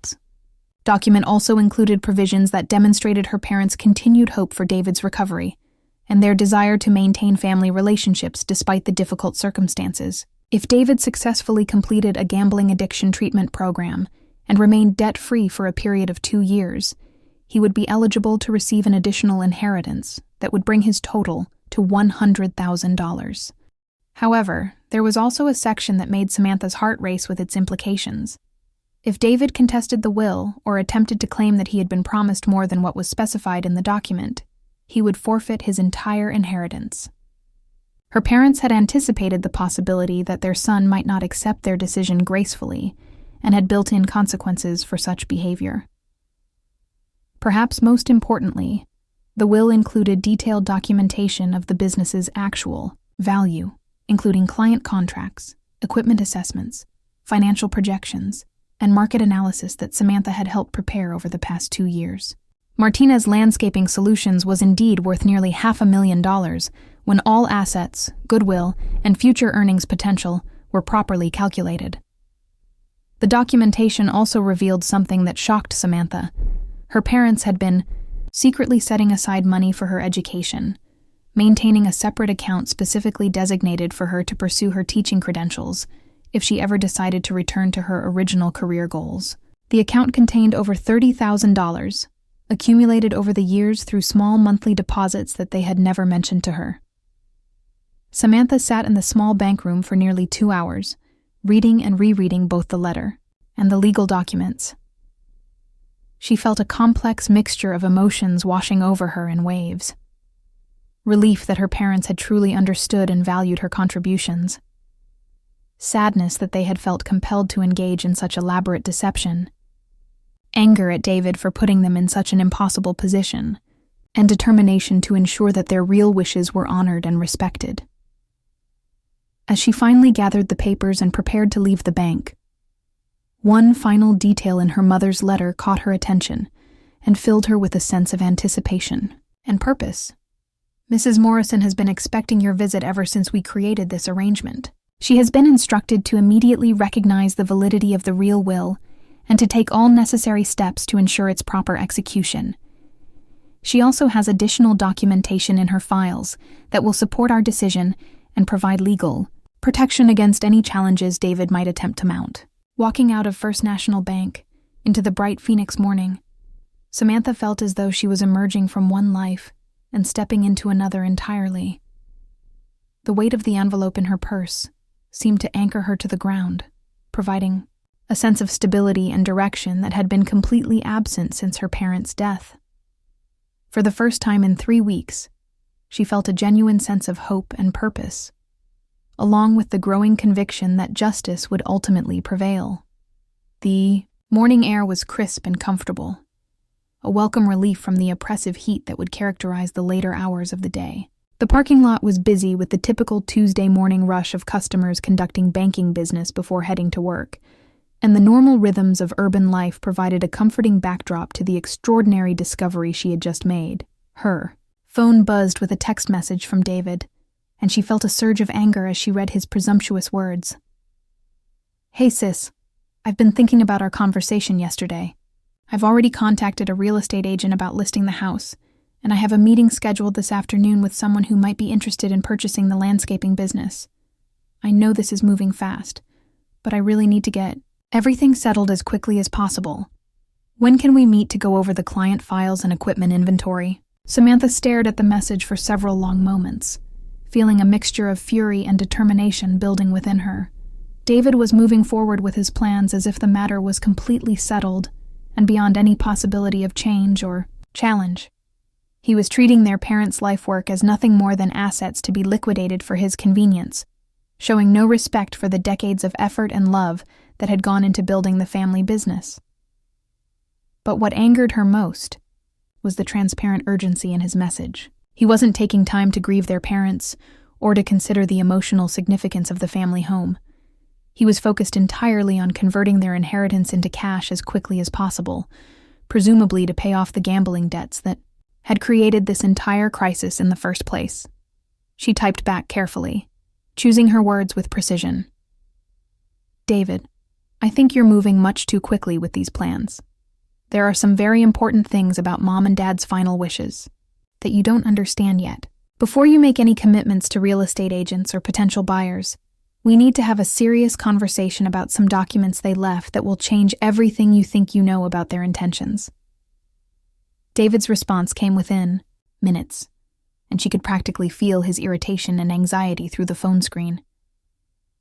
document also included provisions that demonstrated her parents' continued hope for David's recovery and their desire to maintain family relationships despite the difficult circumstances. If David successfully completed a gambling addiction treatment program and remained debt-free for a period of 2 years, he would be eligible to receive an additional inheritance that would bring his total to $100,000. However, there was also a section that made Samantha's heart race with its implications. If David contested the will or attempted to claim that he had been promised more than what was specified in the document, he would forfeit his entire inheritance. Her parents had anticipated the possibility that their son might not accept their decision gracefully and had built in consequences for such behavior. Perhaps most importantly, the will included detailed documentation of the business's actual value, including client contracts, equipment assessments, financial projections, and market analysis that Samantha had helped prepare over the past 2 years. Martinez Landscaping Solutions was indeed worth nearly $500,000 when all assets, goodwill, and future earnings potential were properly calculated. The documentation also revealed something that shocked Samantha. Her parents had been secretly setting aside money for her education, maintaining a separate account specifically designated for her to pursue her teaching credentials if she ever decided to return to her original career goals. The account contained over $30,000, accumulated over the years through small monthly deposits that they had never mentioned to her. Samantha sat in the small bank room for nearly 2 hours, reading and rereading both the letter and the legal documents. She felt a complex mixture of emotions washing over her in waves. Relief that her parents had truly understood and valued her contributions. Sadness that they had felt compelled to engage in such elaborate deception. Anger at David for putting them in such an impossible position, and determination to ensure that their real wishes were honored and respected. As she finally gathered the papers and prepared to leave the bank, one final detail in her mother's letter caught her attention and filled her with a sense of anticipation and purpose. Mrs. Morrison has been expecting your visit ever since we created this arrangement. She has been instructed to immediately recognize the validity of the real will and to take all necessary steps to ensure its proper execution. She also has additional documentation in her files that will support our decision and provide legal protection against any challenges David might attempt to mount. Walking out of First National Bank into the bright Phoenix morning, Samantha felt as though she was emerging from one life and stepping into another entirely. The weight of the envelope in her purse seemed to anchor her to the ground, providing a sense of stability and direction that had been completely absent since her parents' death. For the first time in 3 weeks, she felt a genuine sense of hope and purpose, along with the growing conviction that justice would ultimately prevail. The morning air was crisp and comfortable, a welcome relief from the oppressive heat that would characterize the later hours of the day. The parking lot was busy with the typical Tuesday morning rush of customers conducting banking business before heading to work, and the normal rhythms of urban life provided a comforting backdrop to the extraordinary discovery she had just made. Her phone buzzed with a text message from David, and she felt a surge of anger as she read his presumptuous words. "Hey sis, I've been thinking about our conversation yesterday. I've already contacted a real estate agent about listing the house, and I have a meeting scheduled this afternoon with someone who might be interested in purchasing the landscaping business. I know this is moving fast, but I really need to get everything settled as quickly as possible. When can we meet to go over the client files and equipment inventory?" Samantha stared at the message for several long moments, feeling a mixture of fury and determination building within her. David was moving forward with his plans as if the matter was completely settled and beyond any possibility of change or challenge. He was treating their parents' life work as nothing more than assets to be liquidated for his convenience, showing no respect for the decades of effort and love that had gone into building the family business. But what angered her most was the transparent urgency in his message. He wasn't taking time to grieve their parents or to consider the emotional significance of the family home. He was focused entirely on converting their inheritance into cash as quickly as possible, presumably to pay off the gambling debts that had created this entire crisis in the first place. She typed back carefully, choosing her words with precision. "David, I think you're moving much too quickly with these plans. There are some very important things about Mom and Dad's final wishes that you don't understand yet. Before you make any commitments to real estate agents or potential buyers, we need to have a serious conversation about some documents they left that will change everything you think you know about their intentions." David's response came within minutes, and she could practically feel his irritation and anxiety through the phone screen.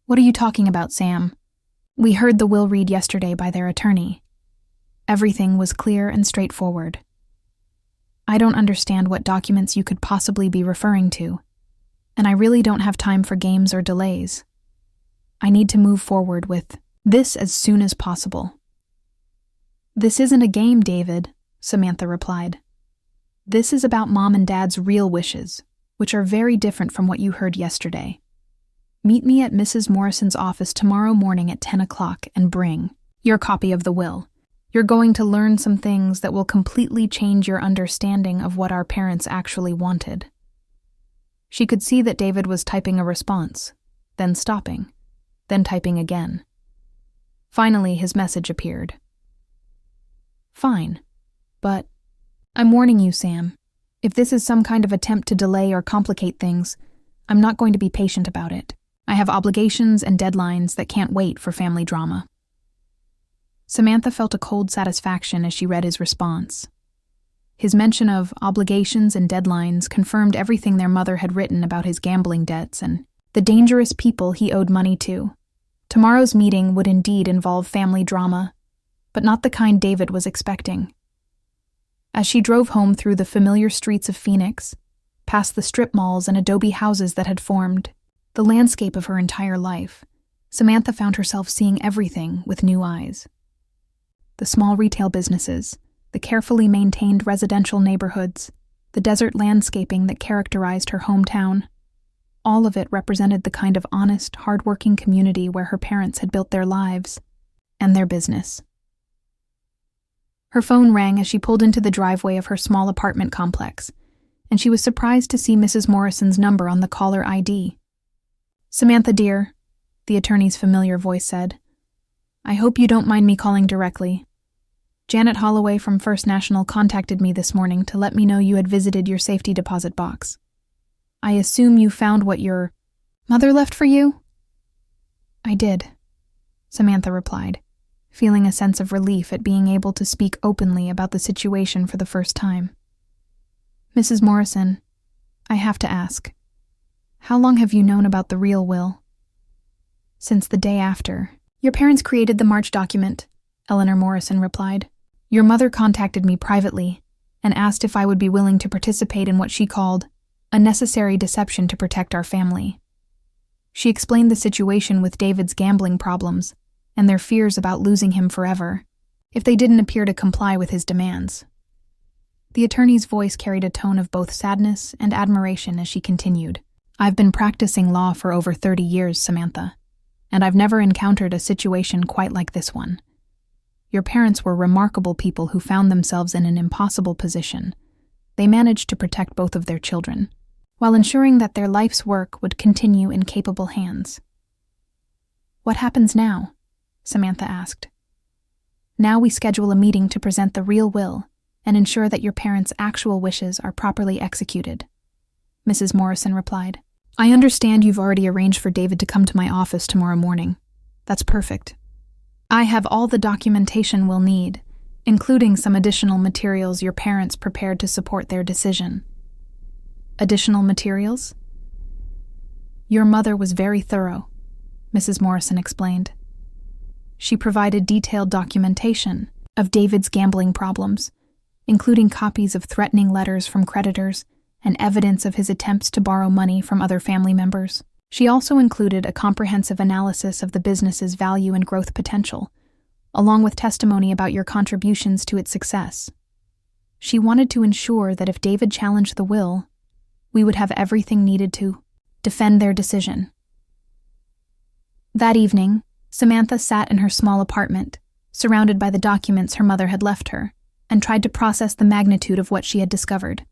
"What are you talking about, Sam? We heard the will read yesterday by their attorney. Everything was clear and straightforward. I don't understand what documents you could possibly be referring to, and I really don't have time for games or delays. I need to move forward with this as soon as possible." "This isn't a game, David," Samantha replied. "This is about Mom and Dad's real wishes, which are very different from what you heard yesterday. Meet me at Mrs. Morrison's office tomorrow morning at 10 o'clock and bring your copy of the will. You're going to learn some things that will completely change your understanding of what our parents actually wanted." She could see that David was typing a response, then stopping, then typing again. Finally, his message appeared. "Fine, but I'm warning you, Sam. If this is some kind of attempt to delay or complicate things, I'm not going to be patient about it. I have obligations and deadlines that can't wait for family drama." Samantha felt a cold satisfaction as she read his response. His mention of obligations and deadlines confirmed everything their mother had written about his gambling debts and the dangerous people he owed money to. Tomorrow's meeting would indeed involve family drama, but not the kind David was expecting. As she drove home through the familiar streets of Phoenix, past the strip malls and adobe houses that had formed the landscape of her entire life, Samantha found herself seeing everything with new eyes. The small retail businesses, the carefully maintained residential neighborhoods, the desert landscaping that characterized her hometown, all of it represented the kind of honest, hard-working community where her parents had built their lives and their business. Her phone rang as she pulled into the driveway of her small apartment complex, and she was surprised to see Mrs. Morrison's number on the caller ID. "Samantha, dear," the attorney's familiar voice said, "I hope you don't mind me calling directly. Janet Holloway from First National contacted me this morning to let me know you had visited your safety deposit box. I assume you found what your mother left for you?" "I did," Samantha replied, feeling a sense of relief at being able to speak openly about the situation for the first time. "Mrs. Morrison, I have to ask, how long have you known about the real will?" "Since the day after. Your parents created the March document," Eleanor Morrison replied. "Your mother contacted me privately and asked if I would be willing to participate in what she called a necessary deception to protect our family. She explained the situation with David's gambling problems and their fears about losing him forever if they didn't appear to comply with his demands." The attorney's voice carried a tone of both sadness and admiration as she continued. "I've been practicing law for over 30 years, Samantha, and I've never encountered a situation quite like this one. Your parents were remarkable people who found themselves in an impossible position. They managed to protect both of their children, while ensuring that their life's work would continue in capable hands." "What happens now?" Samantha asked. "Now we schedule a meeting to present the real will and ensure that your parents' actual wishes are properly executed," Mrs. Morrison replied. "I understand you've already arranged for David to come to my office tomorrow morning. That's perfect. I have all the documentation we'll need, including some additional materials your parents prepared to support their decision." "Additional materials?" "Your mother was very thorough," Mrs. Morrison explained. "She provided detailed documentation of David's gambling problems, including copies of threatening letters from creditors and evidence of his attempts to borrow money from other family members. She also included a comprehensive analysis of the business's value and growth potential, along with testimony about your contributions to its success. She wanted to ensure that if David challenged the will, we would have everything needed to defend their decision." That evening, Samantha sat in her small apartment, surrounded by the documents her mother had left her, and tried to process the magnitude of what she had discovered.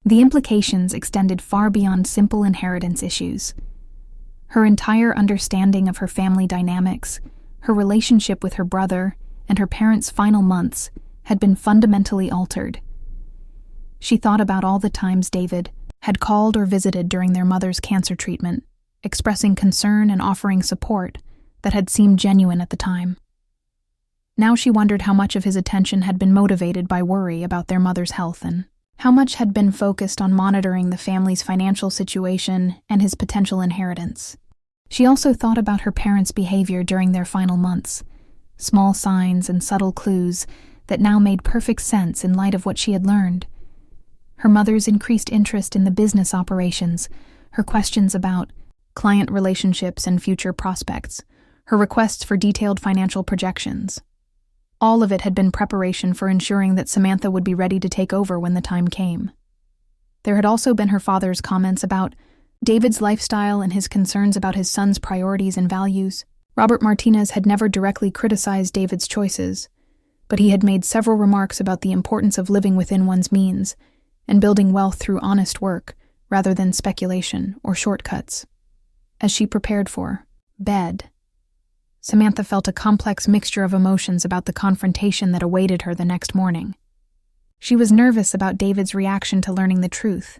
The implications extended far beyond simple inheritance issues. Her entire understanding of her family dynamics, her relationship with her brother, and her parents' final months had been fundamentally altered. She thought about all the times David had called or visited during their mother's cancer treatment, expressing concern and offering support that had seemed genuine at the time. Now she wondered how much of his attention had been motivated by worry about their mother's health and how much had been focused on monitoring the family's financial situation and his potential inheritance. She also thought about her parents' behavior during their final months, small signs and subtle clues that now made perfect sense in light of what she had learned. Her mother's increased interest in the business operations, her questions about client relationships and future prospects, her requests for detailed financial projections. All of it had been preparation for ensuring that Samantha would be ready to take over when the time came. There had also been her father's comments about David's lifestyle and his concerns about his son's priorities and values. Robert Martinez had never directly criticized David's choices, but he had made several remarks about the importance of living within one's means and building wealth through honest work rather than speculation or shortcuts. As she prepared for bed, Samantha felt a complex mixture of emotions about the confrontation that awaited her the next morning. She was nervous about David's reaction to learning the truth,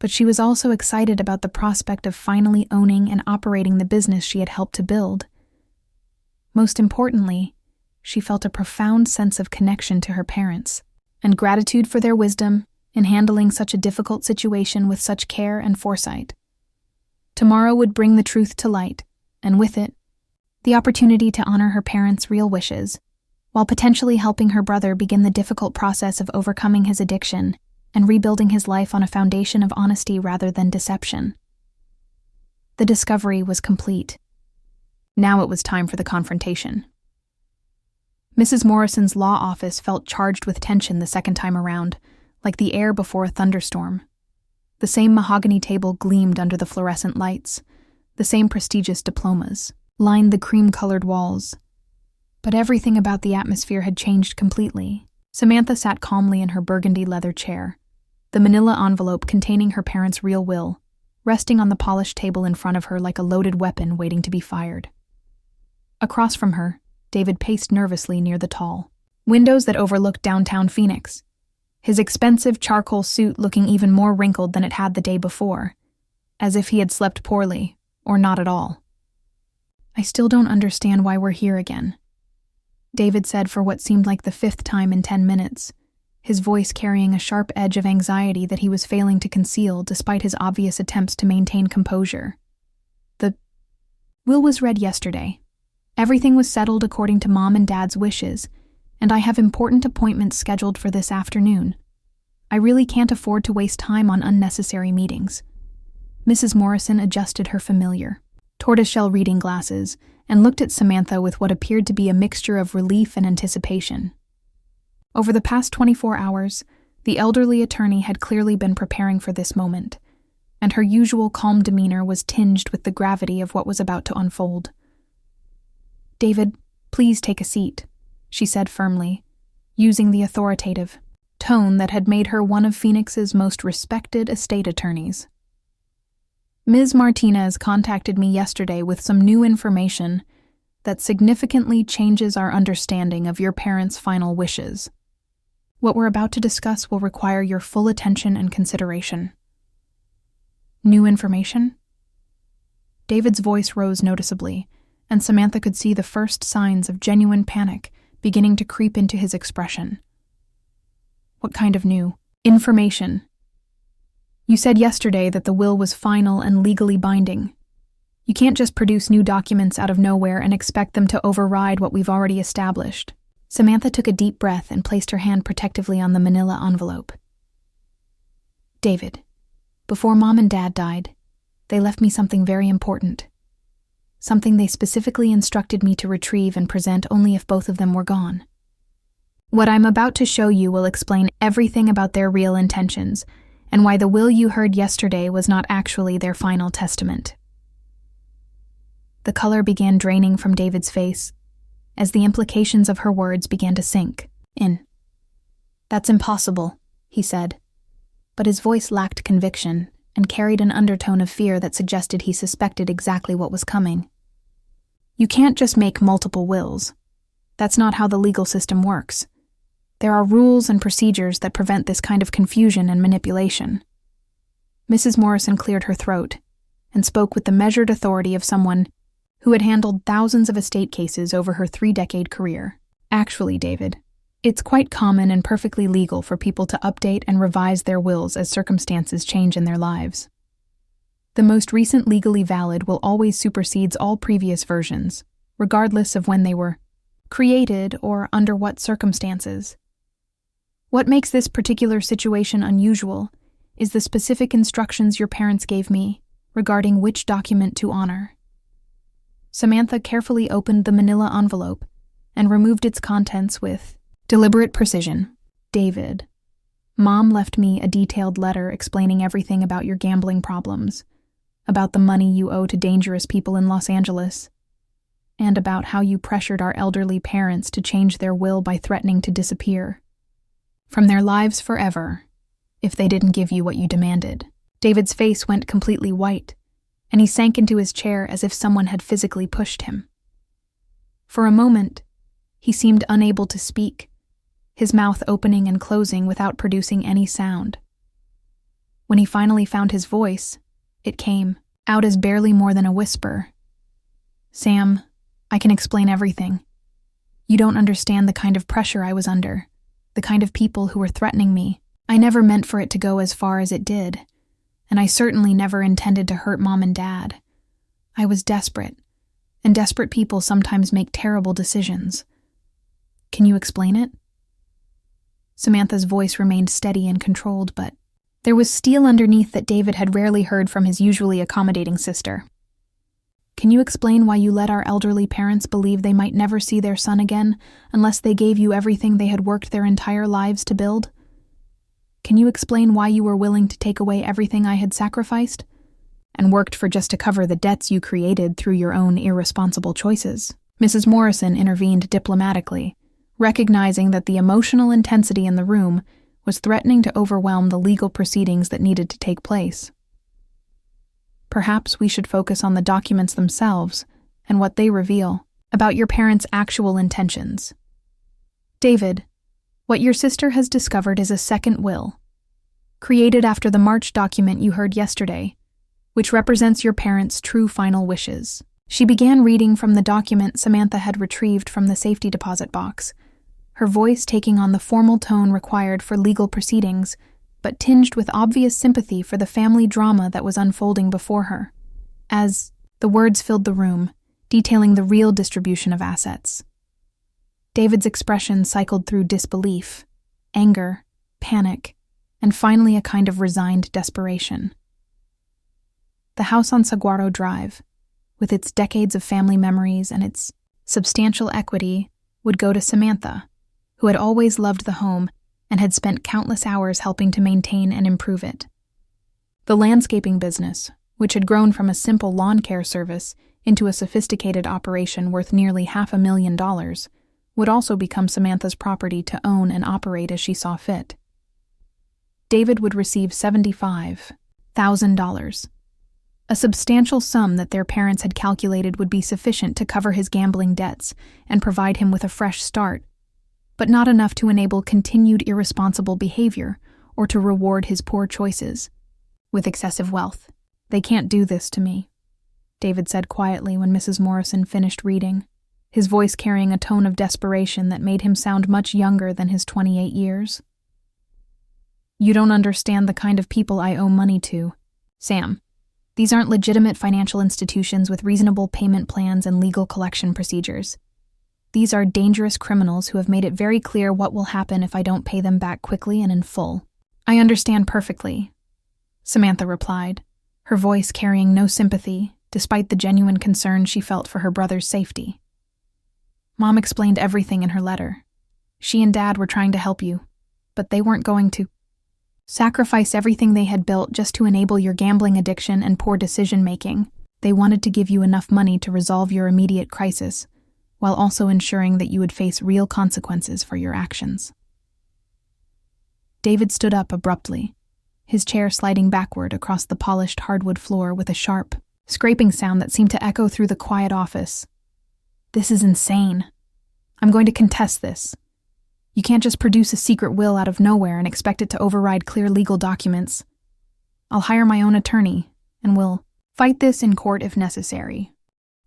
but she was also excited about the prospect of finally owning and operating the business she had helped to build. Most importantly, she felt a profound sense of connection to her parents and gratitude for their wisdom in handling such a difficult situation with such care and foresight. Tomorrow would bring the truth to light, and with it, the opportunity to honor her parents' real wishes, while potentially helping her brother begin the difficult process of overcoming his addiction and rebuilding his life on a foundation of honesty rather than deception. The discovery was complete. Now it was time for the confrontation. Mrs. Morrison's law office felt charged with tension the second time around, like the air before a thunderstorm. The same mahogany table gleamed under the fluorescent lights. The same prestigious diplomas lined the cream-colored walls. But everything about the atmosphere had changed completely. Samantha sat calmly in her burgundy leather chair, the manila envelope containing her parents' real will, resting on the polished table in front of her like a loaded weapon waiting to be fired. Across from her, David paced nervously near the tall windows that overlooked downtown Phoenix, his expensive charcoal suit looking even more wrinkled than it had the day before, as if he had slept poorly, or not at all. "I still don't understand why we're here again," David said for what seemed like the 5th time in 10 minutes, his voice carrying a sharp edge of anxiety that he was failing to conceal despite his obvious attempts to maintain composure. The will was read yesterday. Everything was settled according to Mom and Dad's wishes, and I have important appointments scheduled for this afternoon. I really can't afford to waste time on unnecessary meetings. Mrs. Morrison adjusted her familiar tortoiseshell reading glasses and looked at Samantha with what appeared to be a mixture of relief and anticipation. Over the past 24 hours, the elderly attorney had clearly been preparing for this moment, and her usual calm demeanor was tinged with the gravity of what was about to unfold. "David, please take a seat," she said firmly, using the authoritative tone that had made her one of Phoenix's most respected estate attorneys. "Ms. Martinez contacted me yesterday with some new information that significantly changes our understanding of your parents' final wishes. What we're about to discuss will require your full attention and consideration." "New information?" David's voice rose noticeably, and Samantha could see the first signs of genuine panic beginning to creep into his expression. "What kind of new information?" "You said yesterday that the will was final and legally binding. You can't just produce new documents out of nowhere and expect them to override what we've already established." Samantha took a deep breath and placed her hand protectively on the manila envelope. "David, before Mom and Dad died, they left me something very important. Something they specifically instructed me to retrieve and present only if both of them were gone. What I'm about to show you will explain everything about their real intentions and why the will you heard yesterday was not actually their final testament." The color began draining from David's face as the implications of her words began to sink in. "That's impossible," he said, but his voice lacked conviction and carried an undertone of fear that suggested he suspected exactly what was coming. "You can't just make multiple wills. That's not how the legal system works. There are rules and procedures that prevent this kind of confusion and manipulation." Mrs. Morrison cleared her throat and spoke with the measured authority of someone who had handled thousands of estate cases over her 3-decade career. "Actually, David, it's quite common and perfectly legal for people to update and revise their wills as circumstances change in their lives. The most recent legally valid will always supersedes all previous versions, regardless of when they were created or under what circumstances. What makes this particular situation unusual is the specific instructions your parents gave me regarding which document to honor." Samantha carefully opened the manila envelope and removed its contents with deliberate precision. "David, Mom left me a detailed letter explaining everything about your gambling problems, about the money you owe to dangerous people in Los Angeles. and about how you pressured our elderly parents to change their will by threatening to disappear from their lives forever if they didn't give you what you demanded. David's face went completely white, and he sank into his chair as if someone had physically pushed him. For a moment, he seemed unable to speak, his mouth opening and closing without producing any sound. When he finally found his voice, it came out as barely more than a whisper. "Sam, I can explain everything. You don't understand the kind of pressure I was under, the kind of people who were threatening me. I never meant for it to go as far as it did, and I certainly never intended to hurt Mom and Dad. I was desperate, and desperate people sometimes make terrible decisions. Can you explain it?" Samantha's voice remained steady and controlled, but there was steel underneath that David had rarely heard from his usually accommodating sister. "Can you explain why you let our elderly parents believe they might never see their son again unless they gave you everything they had worked their entire lives to build? Can you explain why you were willing to take away everything I had sacrificed and worked for just to cover the debts you created through your own irresponsible choices?" Mrs. Morrison intervened diplomatically, recognizing that the emotional intensity in the room was threatening to overwhelm the legal proceedings that needed to take place. "Perhaps we should focus on the documents themselves and what they reveal about your parents' actual intentions. David, what your sister has discovered is a second will, created after the March document you heard yesterday, which represents your parents' true final wishes." She began reading from the document Samantha had retrieved from the safety deposit box, her voice taking on the formal tone required for legal proceedings, but tinged with obvious sympathy for the family drama that was unfolding before her, as the words filled the room, detailing the real distribution of assets. David's expression cycled through disbelief, anger, panic, and finally a kind of resigned desperation. The house on Saguaro Drive, with its decades of family memories and its substantial equity, would go to Samantha, who had always loved the home and had spent countless hours helping to maintain and improve it. The landscaping business, which had grown from a simple lawn care service into a sophisticated operation worth nearly $500,000, would also become Samantha's property to own and operate as she saw fit. David would receive $75,000, a substantial sum that their parents had calculated would be sufficient to cover his gambling debts and provide him with a fresh start, but not enough to enable continued irresponsible behavior or to reward his poor choices with excessive wealth. "They can't do this to me," David said quietly when Mrs. Morrison finished reading, his voice carrying a tone of desperation that made him sound much younger than his 28 years. "You don't understand the kind of people I owe money to, Sam. These aren't legitimate financial institutions with reasonable payment plans and legal collection procedures. These are dangerous criminals who have made it very clear what will happen if I don't pay them back quickly and in full." "I understand perfectly," Samantha replied, her voice carrying no sympathy, despite the genuine concern she felt for her brother's safety. "Mom explained everything in her letter. She and Dad were trying to help you, but they weren't going to sacrifice everything they had built just to enable your gambling addiction and poor decision-making. They wanted to give you enough money to resolve your immediate crisis, while also ensuring that you would face real consequences for your actions." David stood up abruptly, his chair sliding backward across the polished hardwood floor with a sharp, scraping sound that seemed to echo through the quiet office. "This is insane. I'm going to contest this. You can't just produce a secret will out of nowhere and expect it to override clear legal documents. I'll hire my own attorney, and we'll fight this in court if necessary."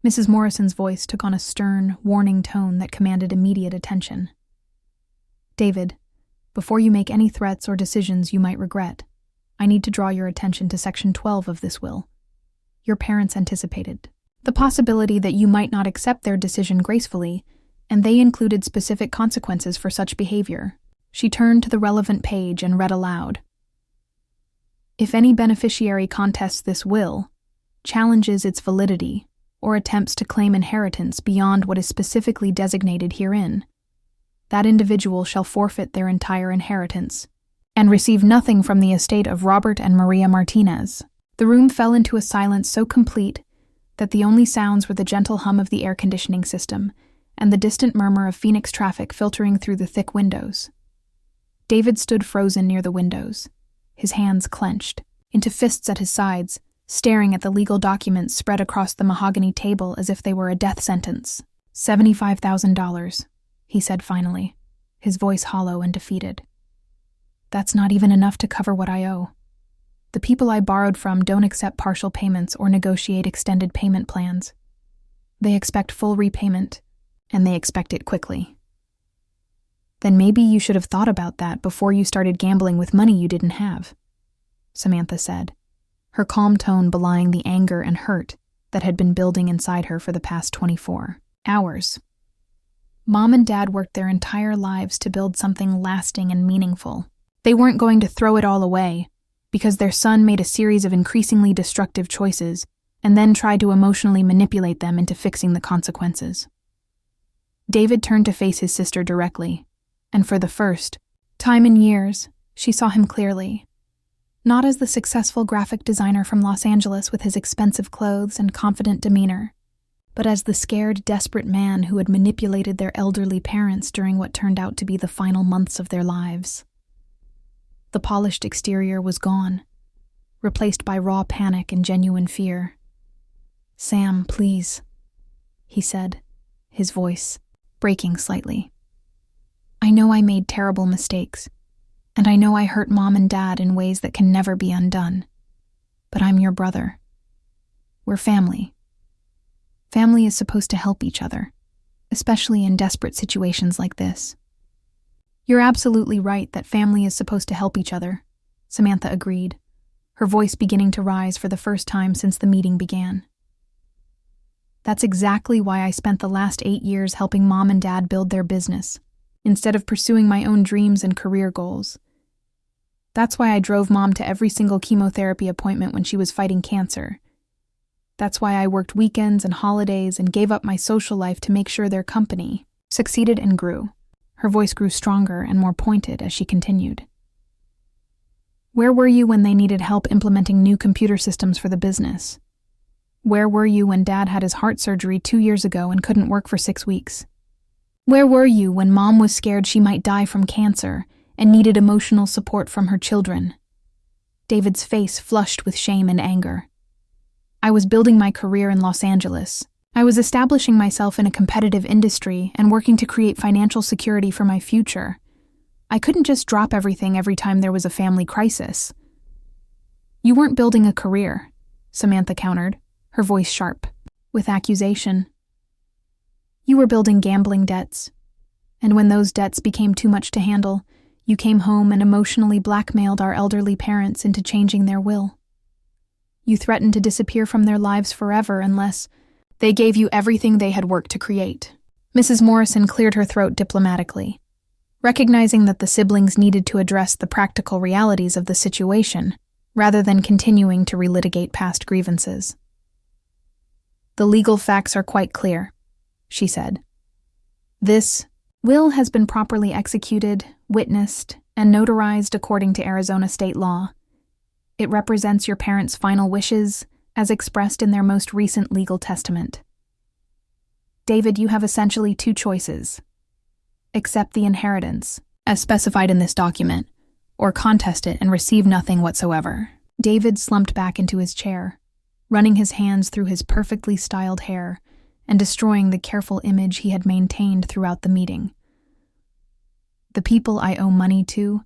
Mrs. Morrison's voice took on a stern, warning tone that commanded immediate attention. "David, before you make any threats or decisions you might regret, I need to draw your attention to Section 12 of this will. Your parents anticipated the possibility that you might not accept their decision gracefully, and they included specific consequences for such behavior." She turned to the relevant page and read aloud. "If any beneficiary contests this will, challenges its validity, or attempts to claim inheritance beyond what is specifically designated herein, that individual shall forfeit their entire inheritance and receive nothing from the estate of Robert and Maria Martinez." The room fell into a silence so complete that the only sounds were the gentle hum of the air conditioning system and the distant murmur of Phoenix traffic filtering through the thick windows. David stood frozen near the windows, his hands clenched into fists at his sides, staring at the legal documents spread across the mahogany table as if they were a death sentence. $75,000, he said finally, his voice hollow and defeated. That's not even enough to cover what I owe. The people I borrowed from don't accept partial payments or negotiate extended payment plans. They expect full repayment, and they expect it quickly. Then maybe you should have thought about that before you started gambling with money you didn't have, Samantha said, her calm tone belying the anger and hurt that had been building inside her for the past 24 hours. Mom and Dad worked their entire lives to build something lasting and meaningful. They weren't going to throw it all away because their son made a series of increasingly destructive choices and then tried to emotionally manipulate them into fixing the consequences. David turned to face his sister directly, and for the first time in years, she saw him clearly. Not as the successful graphic designer from Los Angeles with his expensive clothes and confident demeanor, but as the scared, desperate man who had manipulated their elderly parents during what turned out to be the final months of their lives. The polished exterior was gone, replaced by raw panic and genuine fear. "Sam, please," he said, his voice breaking slightly. "I know I made terrible mistakes, and I know I hurt Mom and Dad in ways that can never be undone. But I'm your brother. We're family. Family is supposed to help each other, especially in desperate situations like this." "You're absolutely right that family is supposed to help each other," Samantha agreed, her voice beginning to rise for the first time since the meeting began. "That's exactly why I spent the last 8 years helping Mom and Dad build their business, instead of pursuing my own dreams and career goals. That's why I drove Mom to every single chemotherapy appointment when she was fighting cancer. That's why I worked weekends and holidays and gave up my social life to make sure their company succeeded and grew." Her voice grew stronger and more pointed as she continued. "Where were you when they needed help implementing new computer systems for the business? Where were you when Dad had his heart surgery 2 years ago and couldn't work for 6 weeks? Where were you when Mom was scared she might die from cancer and needed emotional support from her children?" David's face flushed with shame and anger. "I was building my career in Los Angeles. I was establishing myself in a competitive industry and working to create financial security for my future. I couldn't just drop everything every time there was a family crisis." "You weren't building a career," Samantha countered, her voice sharp with accusation. "You were building gambling debts. And when those debts became too much to handle, you came home and emotionally blackmailed our elderly parents into changing their will. You threatened to disappear from their lives forever unless they gave you everything they had worked to create." Mrs. Morrison cleared her throat diplomatically, recognizing that the siblings needed to address the practical realities of the situation rather than continuing to relitigate past grievances. "The legal facts are quite clear," she said. "This will has been properly executed, witnessed, and notarized according to Arizona state law. It represents your parents' final wishes as expressed in their most recent legal testament. David, you have essentially 2 choices. Accept the inheritance, as specified in this document, or contest it and receive nothing whatsoever." David slumped back into his chair, running his hands through his perfectly styled hair and destroying the careful image he had maintained throughout the meeting. "The people I owe money to,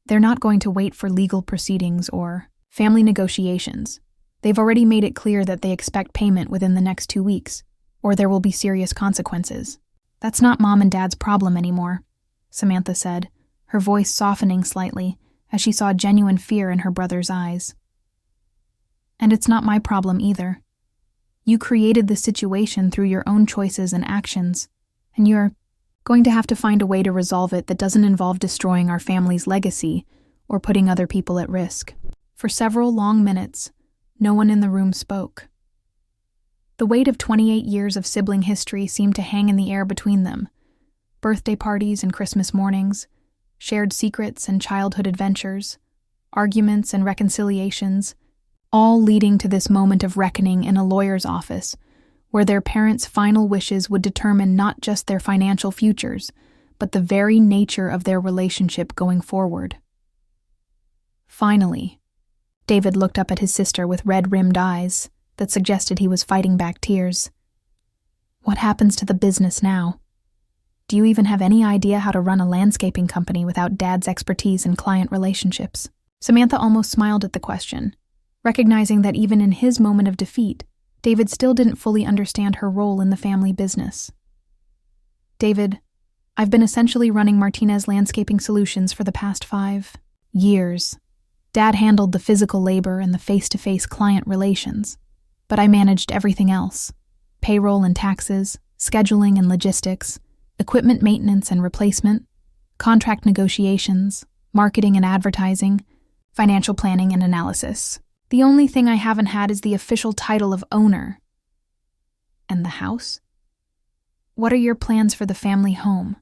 they're not going to wait for legal proceedings or family negotiations. They've already made it clear that they expect payment within the next 2 weeks, or there will be serious consequences. That's not Mom and Dad's problem anymore," Samantha said, her voice softening slightly as she saw genuine fear in her brother's eyes. "And it's not my problem either. You created this situation through your own choices and actions, and you're going to have to find a way to resolve it that doesn't involve destroying our family's legacy or putting other people at risk." For several long minutes, no one in the room spoke. The weight of 28 years of sibling history seemed to hang in the air between them. Birthday parties and Christmas mornings, shared secrets and childhood adventures, arguments and reconciliations, all leading to this moment of reckoning in a lawyer's office, where their parents' final wishes would determine not just their financial futures, but the very nature of their relationship going forward. Finally, David looked up at his sister with red-rimmed eyes that suggested he was fighting back tears. What happens to the business now? Do you even have any idea how to run a landscaping company without Dad's expertise in client relationships? Samantha almost smiled at the question, recognizing that even in his moment of defeat, David still didn't fully understand her role in the family business. David, I've been essentially running Martinez Landscaping Solutions for the past 5 years. Dad handled the physical labor and the face-to-face client relations, but I managed everything else: payroll and taxes, scheduling and logistics, equipment maintenance and replacement, contract negotiations, marketing and advertising, financial planning and analysis. The only thing I haven't had is the official title of owner. And the house? What are your plans for the family home?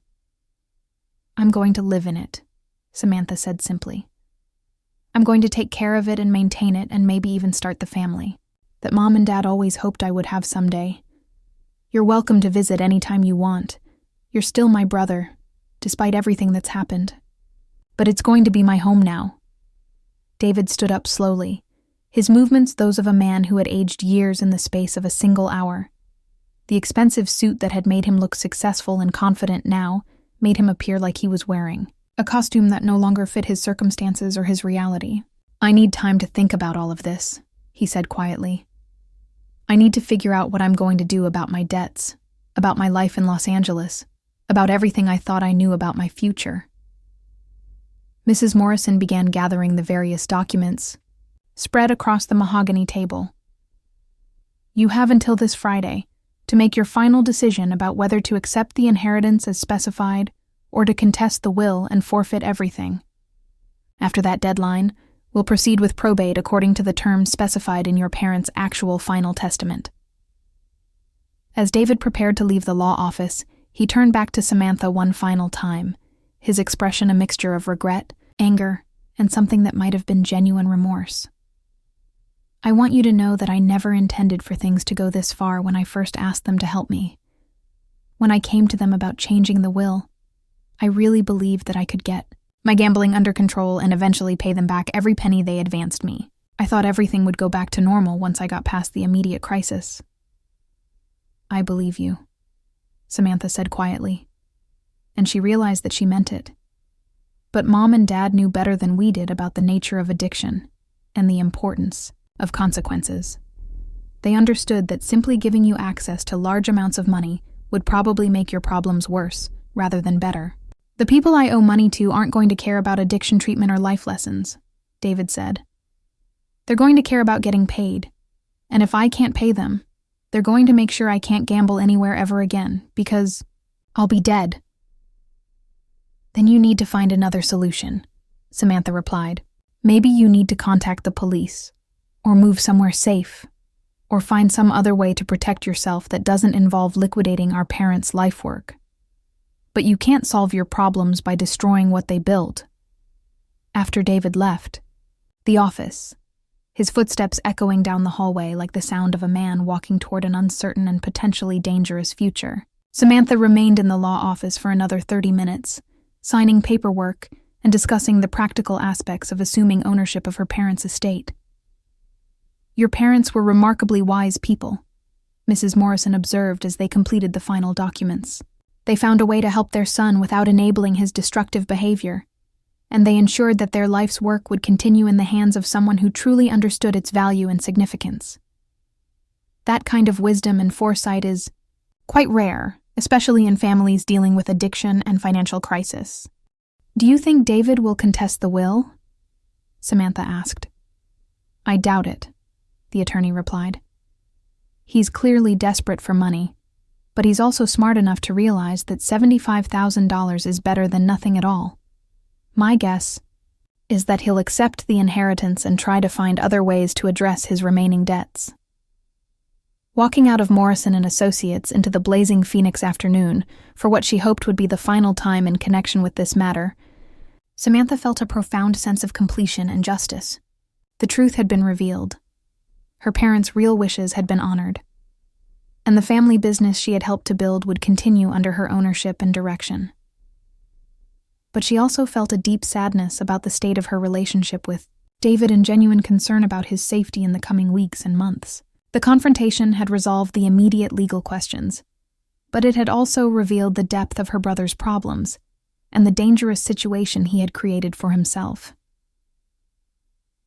I'm going to live in it, Samantha said simply. I'm going to take care of it and maintain it and maybe even start the family that Mom and Dad always hoped I would have someday. You're welcome to visit anytime you want. You're still my brother, despite everything that's happened. But it's going to be my home now. David stood up slowly, his movements those of a man who had aged years in the space of a single hour. The expensive suit that had made him look successful and confident now made him appear like he was wearing a costume that no longer fit his circumstances or his reality. I need time to think about all of this, he said quietly. I need to figure out what I'm going to do about my debts, about my life in Los Angeles, about everything I thought I knew about my future. Mrs. Morrison began gathering the various documents, spread across the mahogany table. You have until this Friday to make your final decision about whether to accept the inheritance as specified or to contest the will and forfeit everything. After that deadline, we'll proceed with probate according to the terms specified in your parents' actual final testament. As David prepared to leave the law office, he turned back to Samantha one final time, his expression a mixture of regret, anger, and something that might have been genuine remorse. I want you to know that I never intended for things to go this far when I first asked them to help me. When I came to them about changing the will, I really believed that I could get my gambling under control and eventually pay them back every penny they advanced me. I thought everything would go back to normal once I got past the immediate crisis. I believe you, Samantha said quietly, and she realized that she meant it. But Mom and Dad knew better than we did about the nature of addiction and the importance of consequences. They understood that simply giving you access to large amounts of money would probably make your problems worse rather than better. The people I owe money to aren't going to care about addiction treatment or life lessons, David said. They're going to care about getting paid, and if I can't pay them, they're going to make sure I can't gamble anywhere ever again, because I'll be dead. Then you need to find another solution, Samantha replied. Maybe you need to contact the police, or move somewhere safe, or find some other way to protect yourself that doesn't involve liquidating our parents' life work. But you can't solve your problems by destroying what they built. After David left the office, his footsteps echoing down the hallway like the sound of a man walking toward an uncertain and potentially dangerous future, Samantha remained in the law office for another 30 minutes, signing paperwork and discussing the practical aspects of assuming ownership of her parents' estate. Your parents were remarkably wise people, Mrs. Morrison observed as they completed the final documents. They found a way to help their son without enabling his destructive behavior, and they ensured that their life's work would continue in the hands of someone who truly understood its value and significance. That kind of wisdom and foresight is quite rare, especially in families dealing with addiction and financial crisis. Do you think David will contest the will? Samantha asked. I doubt it, the attorney replied. He's clearly desperate for money, but he's also smart enough to realize that $75,000 is better than nothing at all. My guess is that he'll accept the inheritance and try to find other ways to address his remaining debts. Walking out of Morrison & Associates into the blazing Phoenix afternoon for what she hoped would be the final time in connection with this matter, Samantha felt a profound sense of completion and justice. The truth had been revealed, Her parents' real wishes had been honored, and the family business she had helped to build would continue under her ownership and direction. But she also felt a deep sadness about the state of her relationship with David and genuine concern about his safety in the coming weeks and months. The confrontation had resolved the immediate legal questions, but it had also revealed the depth of her brother's problems and the dangerous situation he had created for himself.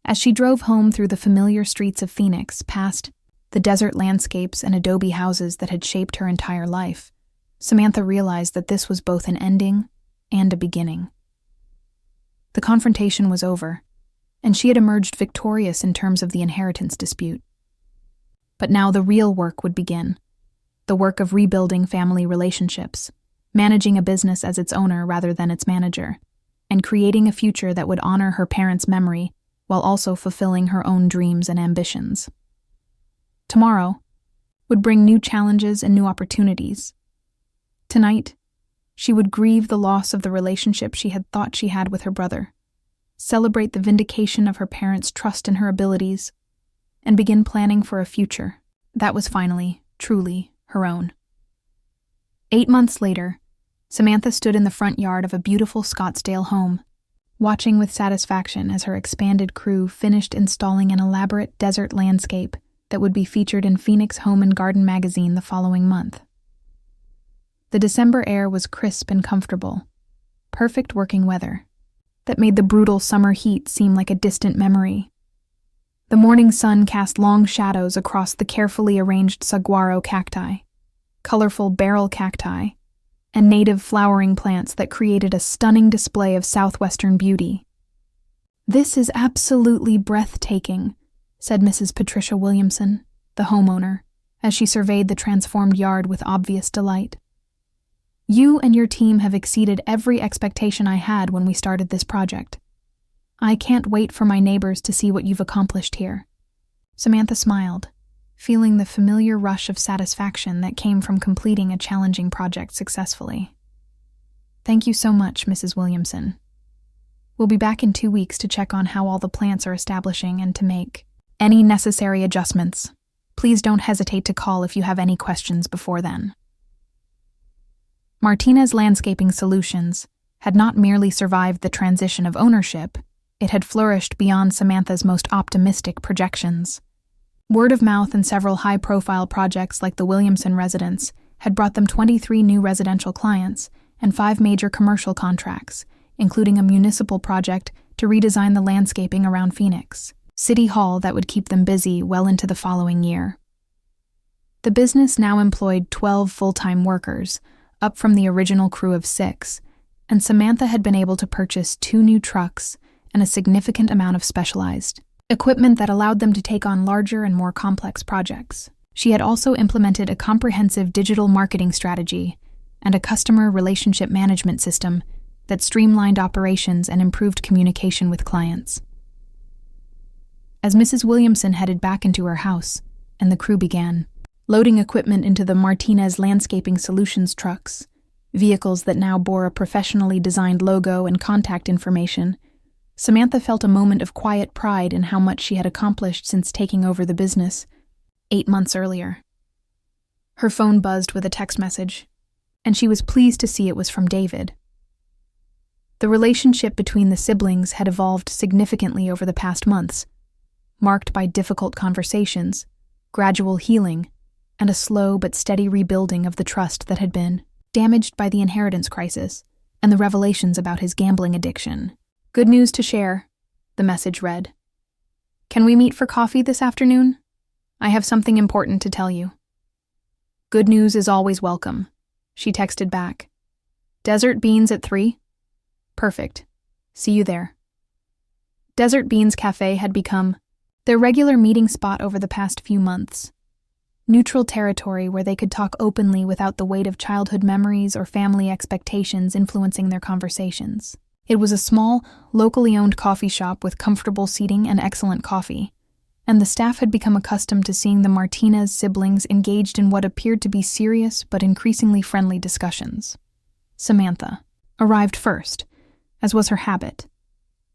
As she drove home through the familiar streets of Phoenix, past the desert landscapes and adobe houses that had shaped her entire life, Samantha realized that this was both an ending and a beginning. The confrontation was over, and she had emerged victorious in terms of the inheritance dispute. But now the real work would begin, the work of rebuilding family relationships, managing a business as its owner rather than its manager, and creating a future that would honor her parents' memory while also fulfilling her own dreams and ambitions. Tomorrow would bring new challenges and new opportunities. Tonight, she would grieve the loss of the relationship she had thought she had with her brother, celebrate the vindication of her parents' trust in her abilities, and begin planning for a future that was finally, truly, her own. 8 months later, Samantha stood in the front yard of a beautiful Scottsdale home, watching with satisfaction as her expanded crew finished installing an elaborate desert landscape that would be featured in Phoenix Home and Garden magazine the following month. The December air was crisp and comfortable, perfect working weather that made the brutal summer heat seem like a distant memory. The morning sun cast long shadows across the carefully arranged saguaro cacti, colorful barrel cacti, and native flowering plants that created a stunning display of southwestern beauty. "This is absolutely breathtaking," said Mrs. Patricia Williamson, the homeowner, as she surveyed the transformed yard with obvious delight. "You and your team have exceeded every expectation I had when we started this project. I can't wait for my neighbors to see what you've accomplished here." Samantha smiled, feeling the familiar rush of satisfaction that came from completing a challenging project successfully. "Thank you so much, Mrs. Williamson. We'll be back in 2 weeks to check on how all the plants are establishing and to make any necessary adjustments. Please don't hesitate to call if you have any questions before then." Martinez Landscaping Solutions had not merely survived the transition of ownership, it had flourished beyond Samantha's most optimistic projections. Word of mouth and several high-profile projects like the Williamson residence had brought them 23 new residential clients and 5 major commercial contracts, including a municipal project to redesign the landscaping around Phoenix City Hall that would keep them busy well into the following year. The business now employed 12 full-time workers, up from the original crew of 6, and Samantha had been able to purchase 2 new trucks and a significant amount of specialized equipment that allowed them to take on larger and more complex projects. She had also implemented a comprehensive digital marketing strategy and a customer relationship management system that streamlined operations and improved communication with clients. As Mrs. Williamson headed back into her house, and the crew began loading equipment into the Martinez Landscaping Solutions trucks, vehicles that now bore a professionally designed logo and contact information, Samantha felt a moment of quiet pride in how much she had accomplished since taking over the business 8 months earlier. Her phone buzzed with a text message, and she was pleased to see it was from David. The relationship between the siblings had evolved significantly over the past months, marked by difficult conversations, gradual healing, and a slow but steady rebuilding of the trust that had been damaged by the inheritance crisis and the revelations about his gambling addiction. "Good news to share," the message read. "Can we meet for coffee this afternoon? I have something important to tell you." "Good news is always welcome," she texted back. "Desert Beans at 3? Perfect. See you there." Desert Beans Cafe had become their regular meeting spot over the past few months. Neutral territory where they could talk openly without the weight of childhood memories or family expectations influencing their conversations. It was a small, locally owned coffee shop with comfortable seating and excellent coffee, and the staff had become accustomed to seeing the Martinez siblings engaged in what appeared to be serious but increasingly friendly discussions. Samantha arrived first, as was her habit,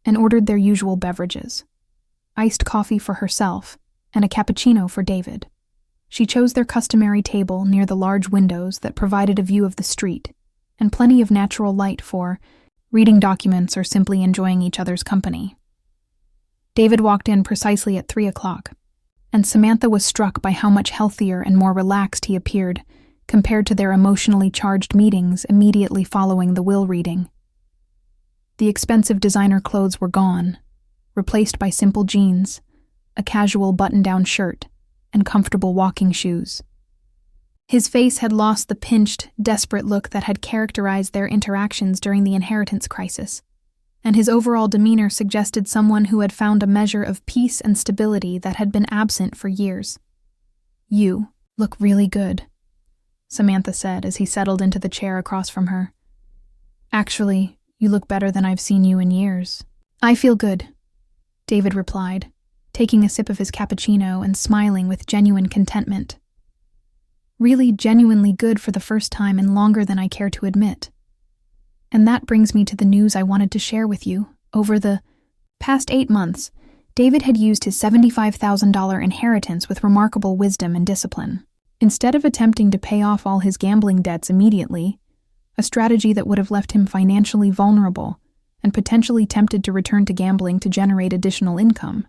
and ordered their usual beverages: iced coffee for herself and a cappuccino for David. She chose their customary table near the large windows that provided a view of the street, and plenty of natural light for reading documents or simply enjoying each other's company. David walked in precisely at 3:00, and Samantha was struck by how much healthier and more relaxed he appeared compared to their emotionally charged meetings immediately following the will reading. The expensive designer clothes were gone, replaced by simple jeans, a casual button-down shirt, and comfortable walking shoes. His face had lost the pinched, desperate look that had characterized their interactions during the inheritance crisis, and his overall demeanor suggested someone who had found a measure of peace and stability that had been absent for years. "You look really good," Samantha said as he settled into the chair across from her. "Actually, you look better than I've seen you in years." "I feel good," David replied, taking a sip of his cappuccino and smiling with genuine contentment. "Really genuinely good for the first time in longer than I care to admit. And that brings me to the news I wanted to share with you. Over the past 8 months, David had used his $75,000 inheritance with remarkable wisdom and discipline. Instead of attempting to pay off all his gambling debts immediately, a strategy that would have left him financially vulnerable and potentially tempted to return to gambling to generate additional income,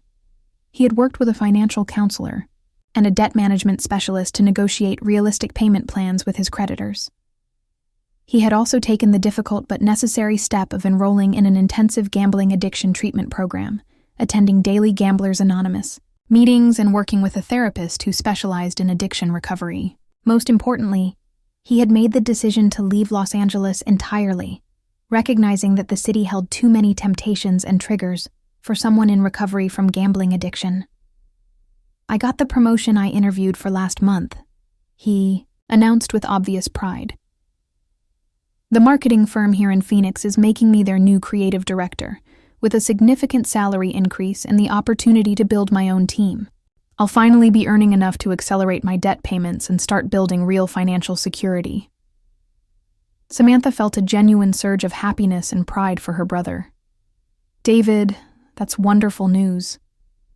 he had worked with a financial counselor and a debt management specialist to negotiate realistic payment plans with his creditors. He had also taken the difficult but necessary step of enrolling in an intensive gambling addiction treatment program, attending daily Gamblers Anonymous meetings and working with a therapist who specialized in addiction recovery. Most importantly, he had made the decision to leave Los Angeles entirely, recognizing that the city held too many temptations and triggers for someone in recovery from gambling addiction. "I got the promotion I interviewed for last month," he announced with obvious pride. "The marketing firm here in Phoenix is making me their new creative director, with a significant salary increase and the opportunity to build my own team. I'll finally be earning enough to accelerate my debt payments and start building real financial security." Samantha felt a genuine surge of happiness and pride for her brother. "David, that's wonderful news.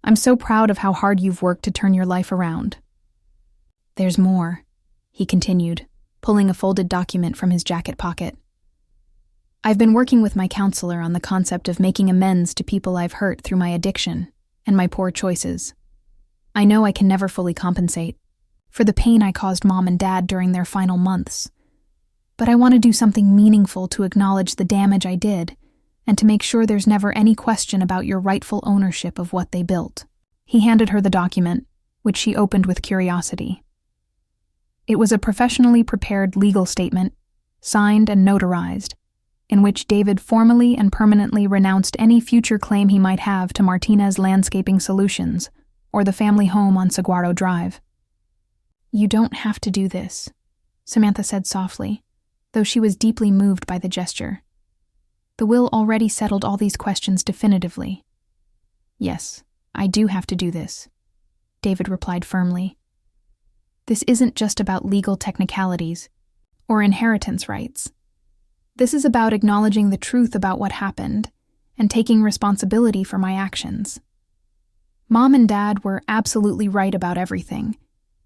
I'm so proud of how hard you've worked to turn your life around." "There's more," he continued, pulling a folded document from his jacket pocket. "I've been working with my counselor on the concept of making amends to people I've hurt through my addiction and my poor choices. I know I can never fully compensate for the pain I caused Mom and Dad during their final months, but I want to do something meaningful to acknowledge the damage I did and to make sure there's never any question about your rightful ownership of what they built." He handed her the document, which she opened with curiosity. It was a professionally prepared legal statement, signed and notarized, in which David formally and permanently renounced any future claim he might have to Martinez Landscaping Solutions or the family home on Saguaro Drive. "You don't have to do this," Samantha said softly, though she was deeply moved by the gesture. "The will already settled all these questions definitively." "Yes, I do have to do this," David replied firmly. "This isn't just about legal technicalities or inheritance rights. This is about acknowledging the truth about what happened and taking responsibility for my actions. Mom and Dad were absolutely right about everything.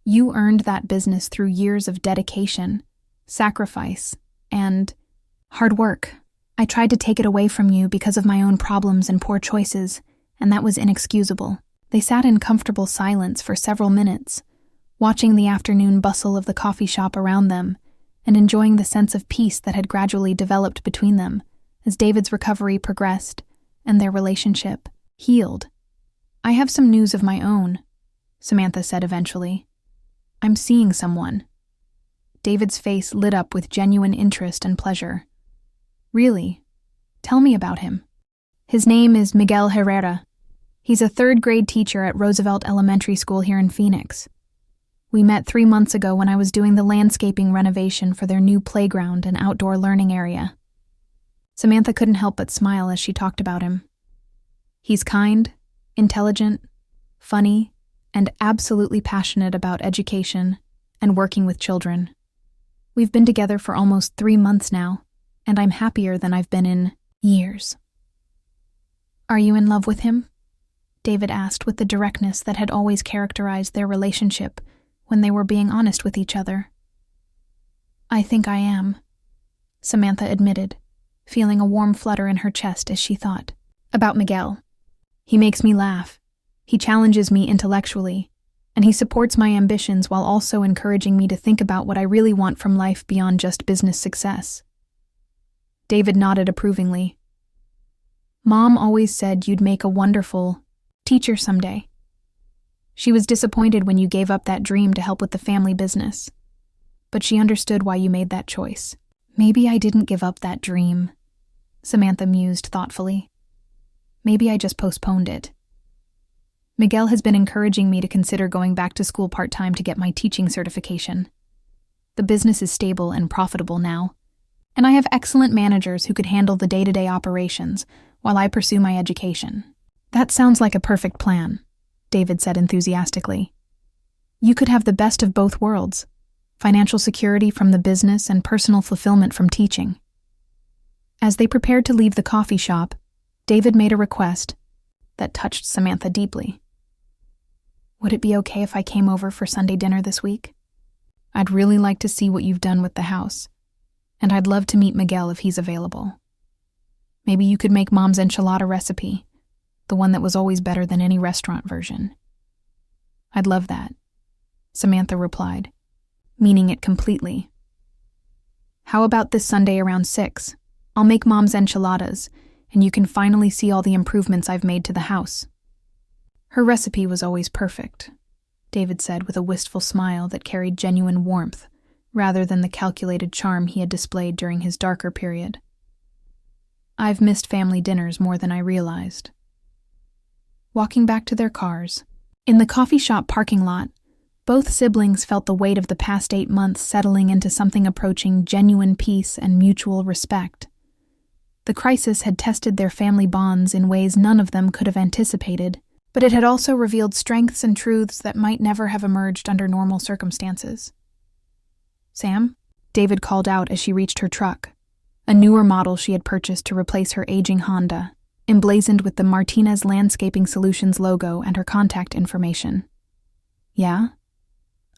You earned that business through years of dedication, sacrifice, and hard work. I tried to take it away from you because of my own problems and poor choices, and that was inexcusable." They sat in comfortable silence for several minutes, watching the afternoon bustle of the coffee shop around them and enjoying the sense of peace that had gradually developed between them as David's recovery progressed and their relationship healed. "I have some news of my own," Samantha said eventually. "I'm seeing someone." David's face lit up with genuine interest and pleasure. "Really? Tell me about him." "His name is Miguel Herrera. He's a third-grade teacher at Roosevelt Elementary School here in Phoenix. We met 3 months ago when I was doing the landscaping renovation for their new playground and outdoor learning area." Samantha couldn't help but smile as she talked about him. "He's kind, intelligent, funny, and absolutely passionate about education and working with children. We've been together for almost 3 months now, and I'm happier than I've been in years." "Are you in love with him?" David asked with the directness that had always characterized their relationship when they were being honest with each other. "I think I am," Samantha admitted, feeling a warm flutter in her chest as she thought. "About Miguel. He makes me laugh. He challenges me intellectually, and he supports my ambitions while also encouraging me to think about what I really want from life beyond just business success." David nodded approvingly. "Mom always said you'd make a wonderful teacher someday. She was disappointed when you gave up that dream to help with the family business, but she understood why you made that choice." "Maybe I didn't give up that dream," Samantha mused thoughtfully. "Maybe I just postponed it. Miguel has been encouraging me to consider going back to school part-time to get my teaching certification. The business is stable and profitable now, and I have excellent managers who could handle the day-to-day operations while I pursue my education." "That sounds like a perfect plan," David said enthusiastically. "You could have the best of both worlds, financial security from the business and personal fulfillment from teaching." As they prepared to leave the coffee shop, David made a request that touched Samantha deeply. "Would it be okay if I came over for Sunday dinner this week? I'd really like to see what you've done with the house, and I'd love to meet Miguel if he's available. Maybe you could make Mom's enchilada recipe, the one that was always better than any restaurant version." "I'd love that," Samantha replied, meaning it completely. "How about this Sunday around 6? I'll make Mom's enchiladas, and you can finally see all the improvements I've made to the house." "Her recipe was always perfect," David said with a wistful smile that carried genuine warmth rather than the calculated charm he had displayed during his darker period. "I've missed family dinners more than I realized." Walking back to their cars, in the coffee shop parking lot, both siblings felt the weight of the past 8 months settling into something approaching genuine peace and mutual respect. The crisis had tested their family bonds in ways none of them could have anticipated, but it had also revealed strengths and truths that might never have emerged under normal circumstances. "Sam?" David called out as she reached her truck, a newer model she had purchased to replace her aging Honda, emblazoned with the Martinez Landscaping Solutions logo and her contact information. "Yeah?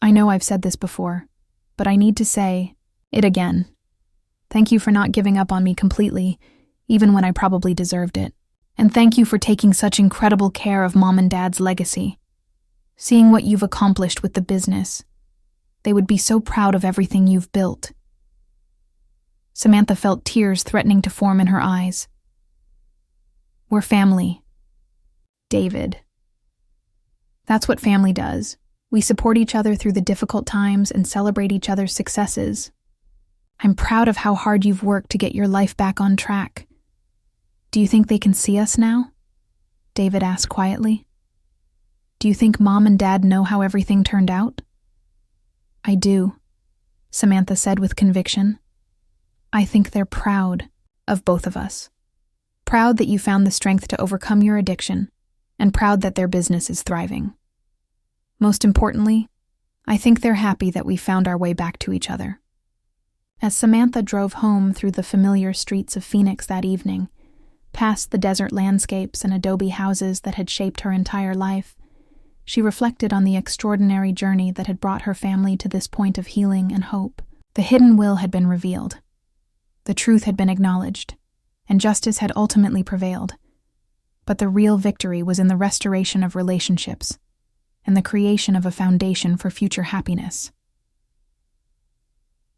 I know I've said this before, but I need to say it again. Thank you for not giving up on me completely, even when I probably deserved it. And thank you for taking such incredible care of Mom and Dad's legacy. Seeing what you've accomplished with the business. They would be so proud of everything you've built." Samantha felt tears threatening to form in her eyes. "We're family, David. That's what family does. We support each other through the difficult times and celebrate each other's successes. I'm proud of how hard you've worked to get your life back on track. Do you think they can see us now?" David asked quietly. "Do you think Mom and Dad know how everything turned out?" "I do," Samantha said with conviction. "I think they're proud of both of us. Proud that you found the strength to overcome your addiction, and proud that their business is thriving. Most importantly, I think they're happy that we found our way back to each other." As Samantha drove home through the familiar streets of Phoenix that evening, past the desert landscapes and adobe houses that had shaped her entire life, she reflected on the extraordinary journey that had brought her family to this point of healing and hope. The hidden will had been revealed. The truth had been acknowledged, and justice had ultimately prevailed. But the real victory was in the restoration of relationships and the creation of a foundation for future happiness.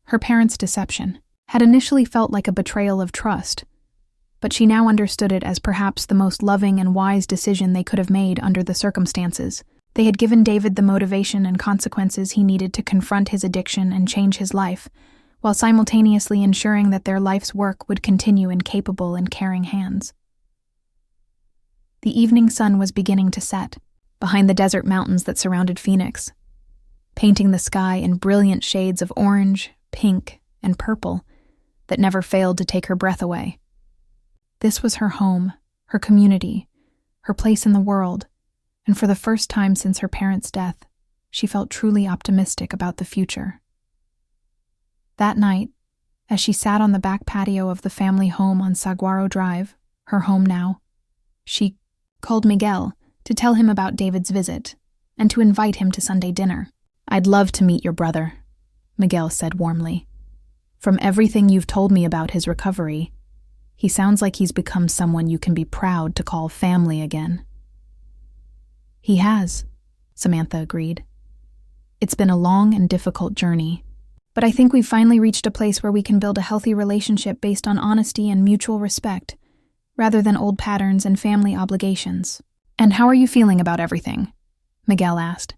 Her parents' deception had initially felt like a betrayal of trust, but she now understood it as perhaps the most loving and wise decision they could have made under the circumstances. They had given David the motivation and consequences he needed to confront his addiction and change his life, while simultaneously ensuring that their life's work would continue in capable and caring hands. The evening sun was beginning to set behind the desert mountains that surrounded Phoenix, painting the sky in brilliant shades of orange, pink, and purple that never failed to take her breath away. This was her home, her community, her place in the world, and for the first time since her parents' death, she felt truly optimistic about the future. That night, as she sat on the back patio of the family home on Saguaro Drive, her home now, she called Miguel to tell him about David's visit, and to invite him to Sunday dinner. "I'd love to meet your brother," Miguel said warmly. "From everything you've told me about his recovery, he sounds like he's become someone you can be proud to call family again." "He has," Samantha agreed. "It's been a long and difficult journey, but I think we've finally reached a place where we can build a healthy relationship based on honesty and mutual respect, rather than old patterns and family obligations." "And how are you feeling about everything?" Miguel asked.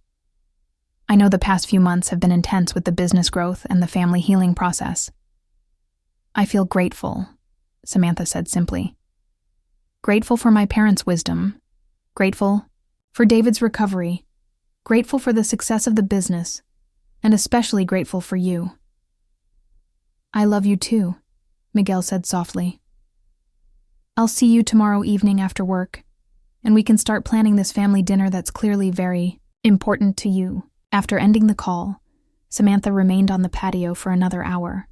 "I know the past few months have been intense with the business growth and the family healing process." "I feel grateful," Samantha said simply. "Grateful for my parents' wisdom, grateful for David's recovery, grateful for the success of the business, and especially grateful for you." "I love you too," Miguel said softly. "I'll see you tomorrow evening after work, and we can start planning this family dinner that's clearly very important to you." After ending the call, Samantha remained on the patio for another hour,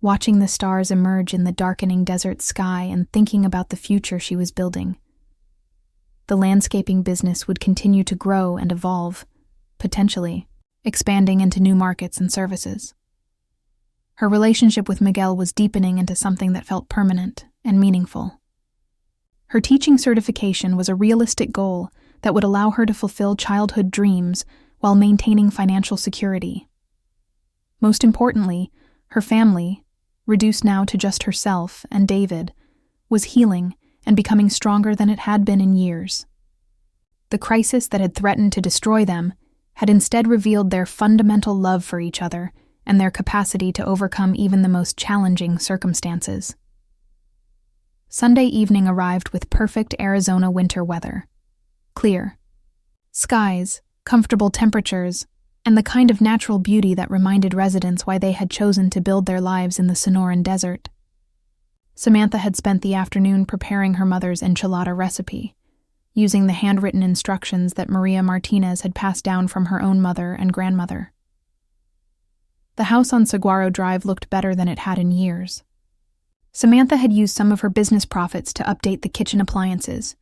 watching the stars emerge in the darkening desert sky and thinking about the future she was building. The landscaping business would continue to grow and evolve, potentially expanding into new markets and services. Her relationship with Miguel was deepening into something that felt permanent and meaningful. Her teaching certification was a realistic goal that would allow her to fulfill childhood dreams while maintaining financial security. Most importantly, her family, reduced now to just herself and David, was healing and becoming stronger than it had been in years. The crisis that had threatened to destroy them had instead revealed their fundamental love for each other and their capacity to overcome even the most challenging circumstances. Sunday evening arrived with perfect Arizona winter weather. Clear skies, comfortable temperatures, and the kind of natural beauty that reminded residents why they had chosen to build their lives in the Sonoran Desert. Samantha had spent the afternoon preparing her mother's enchilada recipe, using the handwritten instructions that Maria Martinez had passed down from her own mother and grandmother. The house on Saguaro Drive looked better than it had in years. Samantha had used some of her business profits to update the kitchen appliances,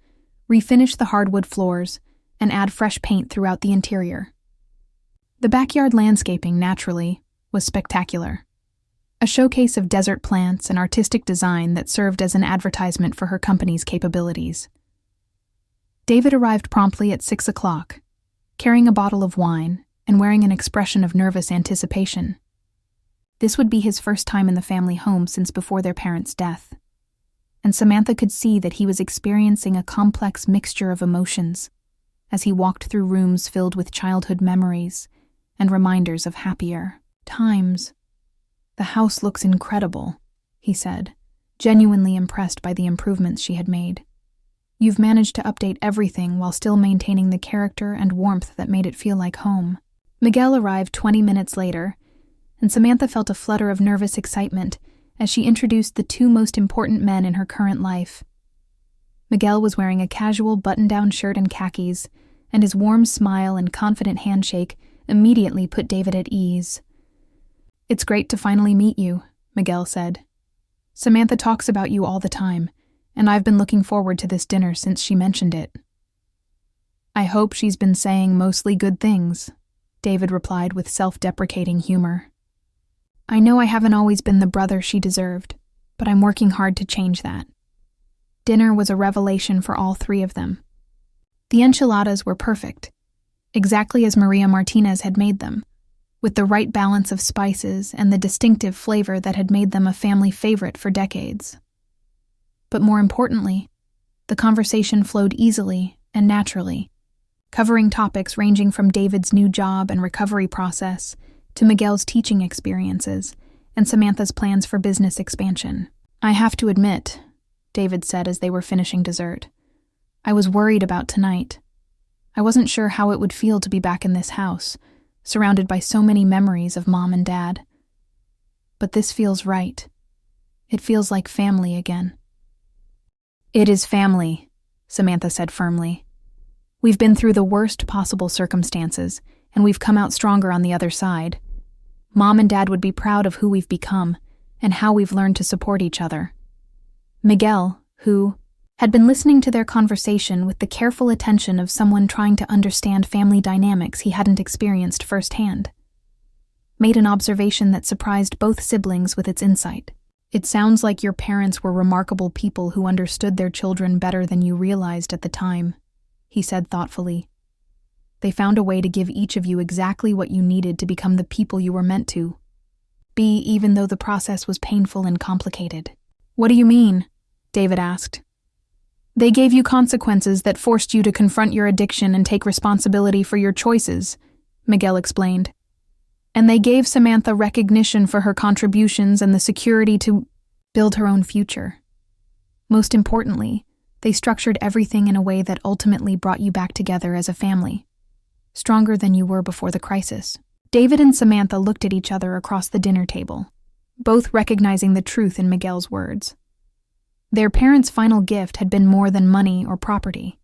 refinish the hardwood floors, and add fresh paint throughout the interior. The backyard landscaping, naturally, was spectacular. A showcase of desert plants and artistic design that served as an advertisement for her company's capabilities. David arrived promptly at 6 o'clock, carrying a bottle of wine and wearing an expression of nervous anticipation. This would be his first time in the family home since before their parents' death, and Samantha could see that he was experiencing a complex mixture of emotions as he walked through rooms filled with childhood memories and reminders of happier times. "The house looks incredible," he said, genuinely impressed by the improvements she had made. "You've managed to update everything while still maintaining the character and warmth that made it feel like home." Miguel arrived 20 minutes later, and Samantha felt a flutter of nervous excitement as she introduced the two most important men in her current life. Miguel was wearing a casual button-down shirt and khakis, and his warm smile and confident handshake immediately put David at ease. "It's great to finally meet you," Miguel said. "Samantha talks about you all the time, and I've been looking forward to this dinner since she mentioned it." "I hope she's been saying mostly good things," David replied with self-deprecating humor. "I know I haven't always been the brother she deserved, but I'm working hard to change that." Dinner was a revelation for all three of them. The enchiladas were perfect, exactly as Maria Martinez had made them, with the right balance of spices and the distinctive flavor that had made them a family favorite for decades. But more importantly, the conversation flowed easily and naturally, covering topics ranging from David's new job and recovery process to Miguel's teaching experiences and Samantha's plans for business expansion. "I have to admit," David said as they were finishing dessert, "I was worried about tonight. I wasn't sure how it would feel to be back in this house, surrounded by so many memories of Mom and Dad. But this feels right. It feels like family again." "It is family," Samantha said firmly. "We've been through the worst possible circumstances, and we've come out stronger on the other side. Mom and Dad would be proud of who we've become and how we've learned to support each other. Miguel, who, had been listening to their conversation with the careful attention of someone trying to understand family dynamics he hadn't experienced firsthand. Made an observation that surprised both siblings with its insight. "It sounds like your parents were remarkable people who understood their children better than you realized at the time," he said thoughtfully. "They found a way to give each of you exactly what you needed to become the people you were meant to be, even though the process was painful and complicated." "What do you mean?" David asked. "They gave you consequences that forced you to confront your addiction and take responsibility for your choices," Miguel explained. "And they gave Samantha recognition for her contributions and the security to build her own future. Most importantly, they structured everything in a way that ultimately brought you back together as a family, stronger than you were before the crisis." David and Samantha looked at each other across the dinner table, both recognizing the truth in Miguel's words. Their parents' final gift had been more than money or property.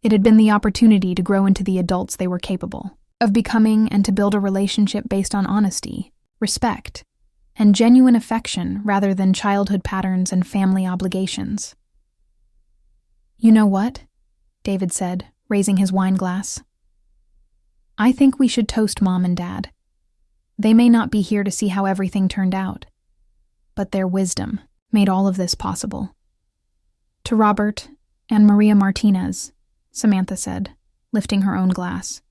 It had been the opportunity to grow into the adults they were capable of becoming and to build a relationship based on honesty, respect, and genuine affection rather than childhood patterns and family obligations. "You know what?" David said, raising his wine glass. "I think we should toast Mom and Dad. They may not be here to see how everything turned out, but their wisdom made all of this possible." "To Robert and Maria Martinez," Samantha said, lifting her own glass,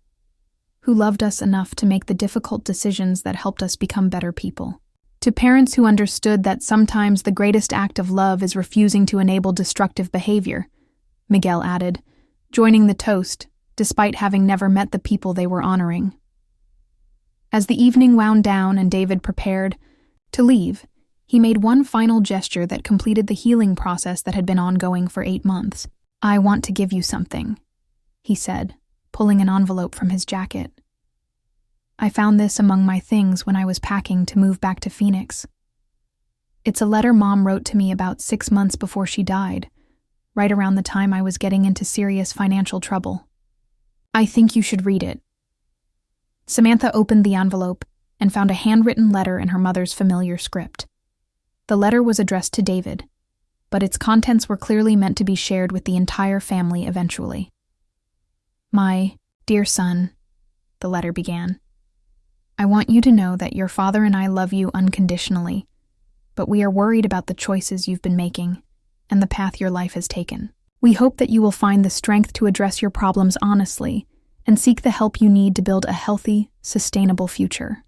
"who loved us enough to make the difficult decisions that helped us become better people. To parents who understood that sometimes the greatest act of love is refusing to enable destructive behavior," Miguel added, joining the toast, despite having never met the people they were honoring. As the evening wound down and David prepared to leave, he made one final gesture that completed the healing process that had been ongoing for 8 months. "I want to give you something," he said, pulling an envelope from his jacket. "I found this among my things when I was packing to move back to Phoenix. It's a letter Mom wrote to me about 6 months before she died, right around the time I was getting into serious financial trouble. I think you should read it." Samantha opened the envelope and found a handwritten letter in her mother's familiar script. The letter was addressed to David, but its contents were clearly meant to be shared with the entire family eventually. "My dear son," the letter began, "I want you to know that your father and I love you unconditionally, but we are worried about the choices you've been making and the path your life has taken. We hope that you will find the strength to address your problems honestly and seek the help you need to build a healthy, sustainable future."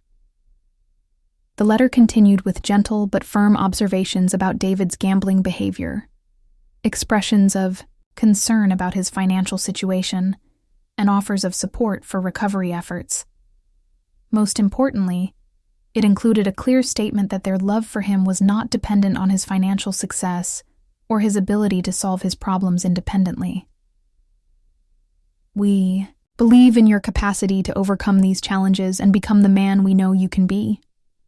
The letter continued with gentle but firm observations about David's gambling behavior, expressions of concern about his financial situation, and offers of support for recovery efforts. Most importantly, it included a clear statement that their love for him was not dependent on his financial success or his ability to solve his problems independently. "We believe in your capacity to overcome these challenges and become the man we know you can be,"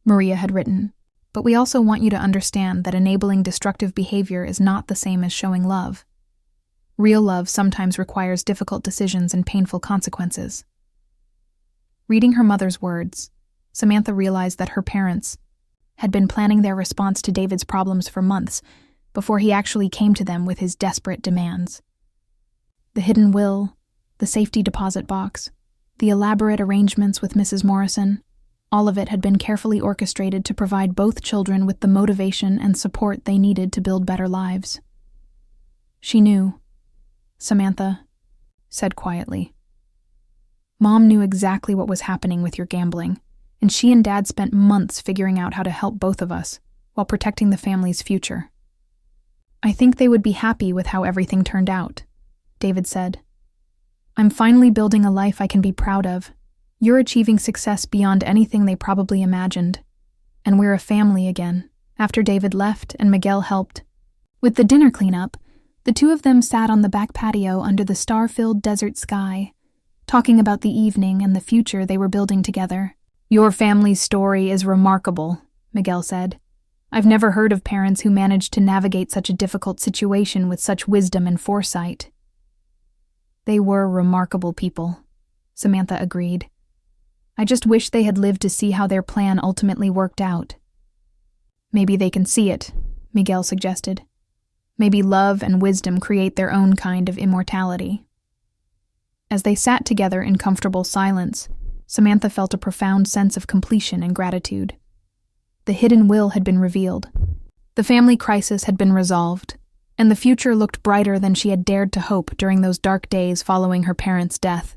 Maria had written, "but we also want you to understand that enabling destructive behavior is not the same as showing love. Real love sometimes requires difficult decisions and painful consequences." Reading her mother's words, Samantha realized that her parents had been planning their response to David's problems for months before he actually came to them with his desperate demands. The hidden will, the safety deposit box, the elaborate arrangements with Mrs. Morrison, all of it had been carefully orchestrated to provide both children with the motivation and support they needed to build better lives. "She knew," Samantha said quietly. "Mom knew exactly what was happening with your gambling, and she and Dad spent months figuring out how to help both of us while protecting the family's future. I think they would be happy with how everything turned out," David said. "I'm finally building a life I can be proud of. You're achieving success beyond anything they probably imagined. And we're a family again." After David left and Miguel helped with the dinner cleanup, the two of them sat on the back patio under the star-filled desert sky, talking about the evening and the future they were building together. "Your family's story is remarkable," Miguel said. "I've never heard of parents who managed to navigate such a difficult situation with such wisdom and foresight." "They were remarkable people," Samantha agreed. "I just wish they had lived to see how their plan ultimately worked out." "Maybe they can see it," Miguel suggested. Maybe love and wisdom create their own kind of immortality. As they sat together in comfortable silence, Samantha felt a profound sense of completion and gratitude. The hidden will had been revealed. The family crisis had been resolved, and the future looked brighter than she had dared to hope during those dark days following her parents' death.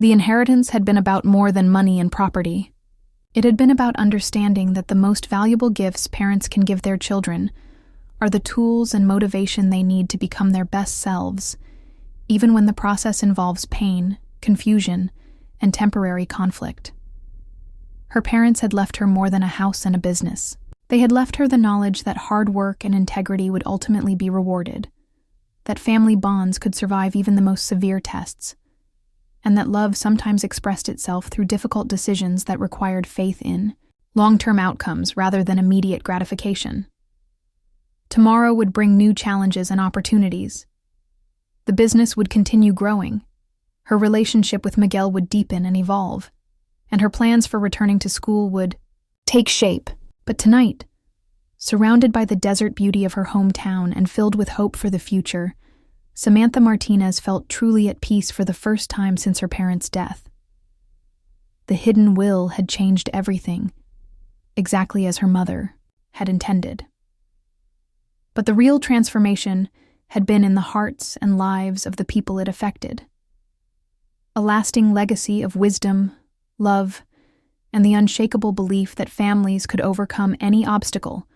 The inheritance had been about more than money and property. It had been about understanding that the most valuable gifts parents can give their children are the tools and motivation they need to become their best selves, even when the process involves pain, confusion, and temporary conflict. Her parents had left her more than a house and a business. They had left her the knowledge that hard work and integrity would ultimately be rewarded, that family bonds could survive even the most severe tests, and that love sometimes expressed itself through difficult decisions that required faith in long-term outcomes rather than immediate gratification. Tomorrow would bring new challenges and opportunities. The business would continue growing. Her relationship with Miguel would deepen and evolve, and her plans for returning to school would take shape. But tonight, surrounded by the desert beauty of her hometown and filled with hope for the future, Samantha Martinez felt truly at peace for the first time since her parents' death. The hidden will had changed everything, exactly as her mother had intended. But the real transformation had been in the hearts and lives of the people it affected. A lasting legacy of wisdom, love, and the unshakable belief that families could overcome any obstacle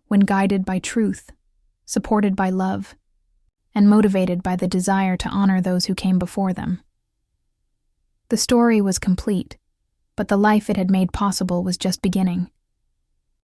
when guided by truth, supported by love, and motivated by the desire to honor those who came before them. The story was complete, but the life it had made possible was just beginning.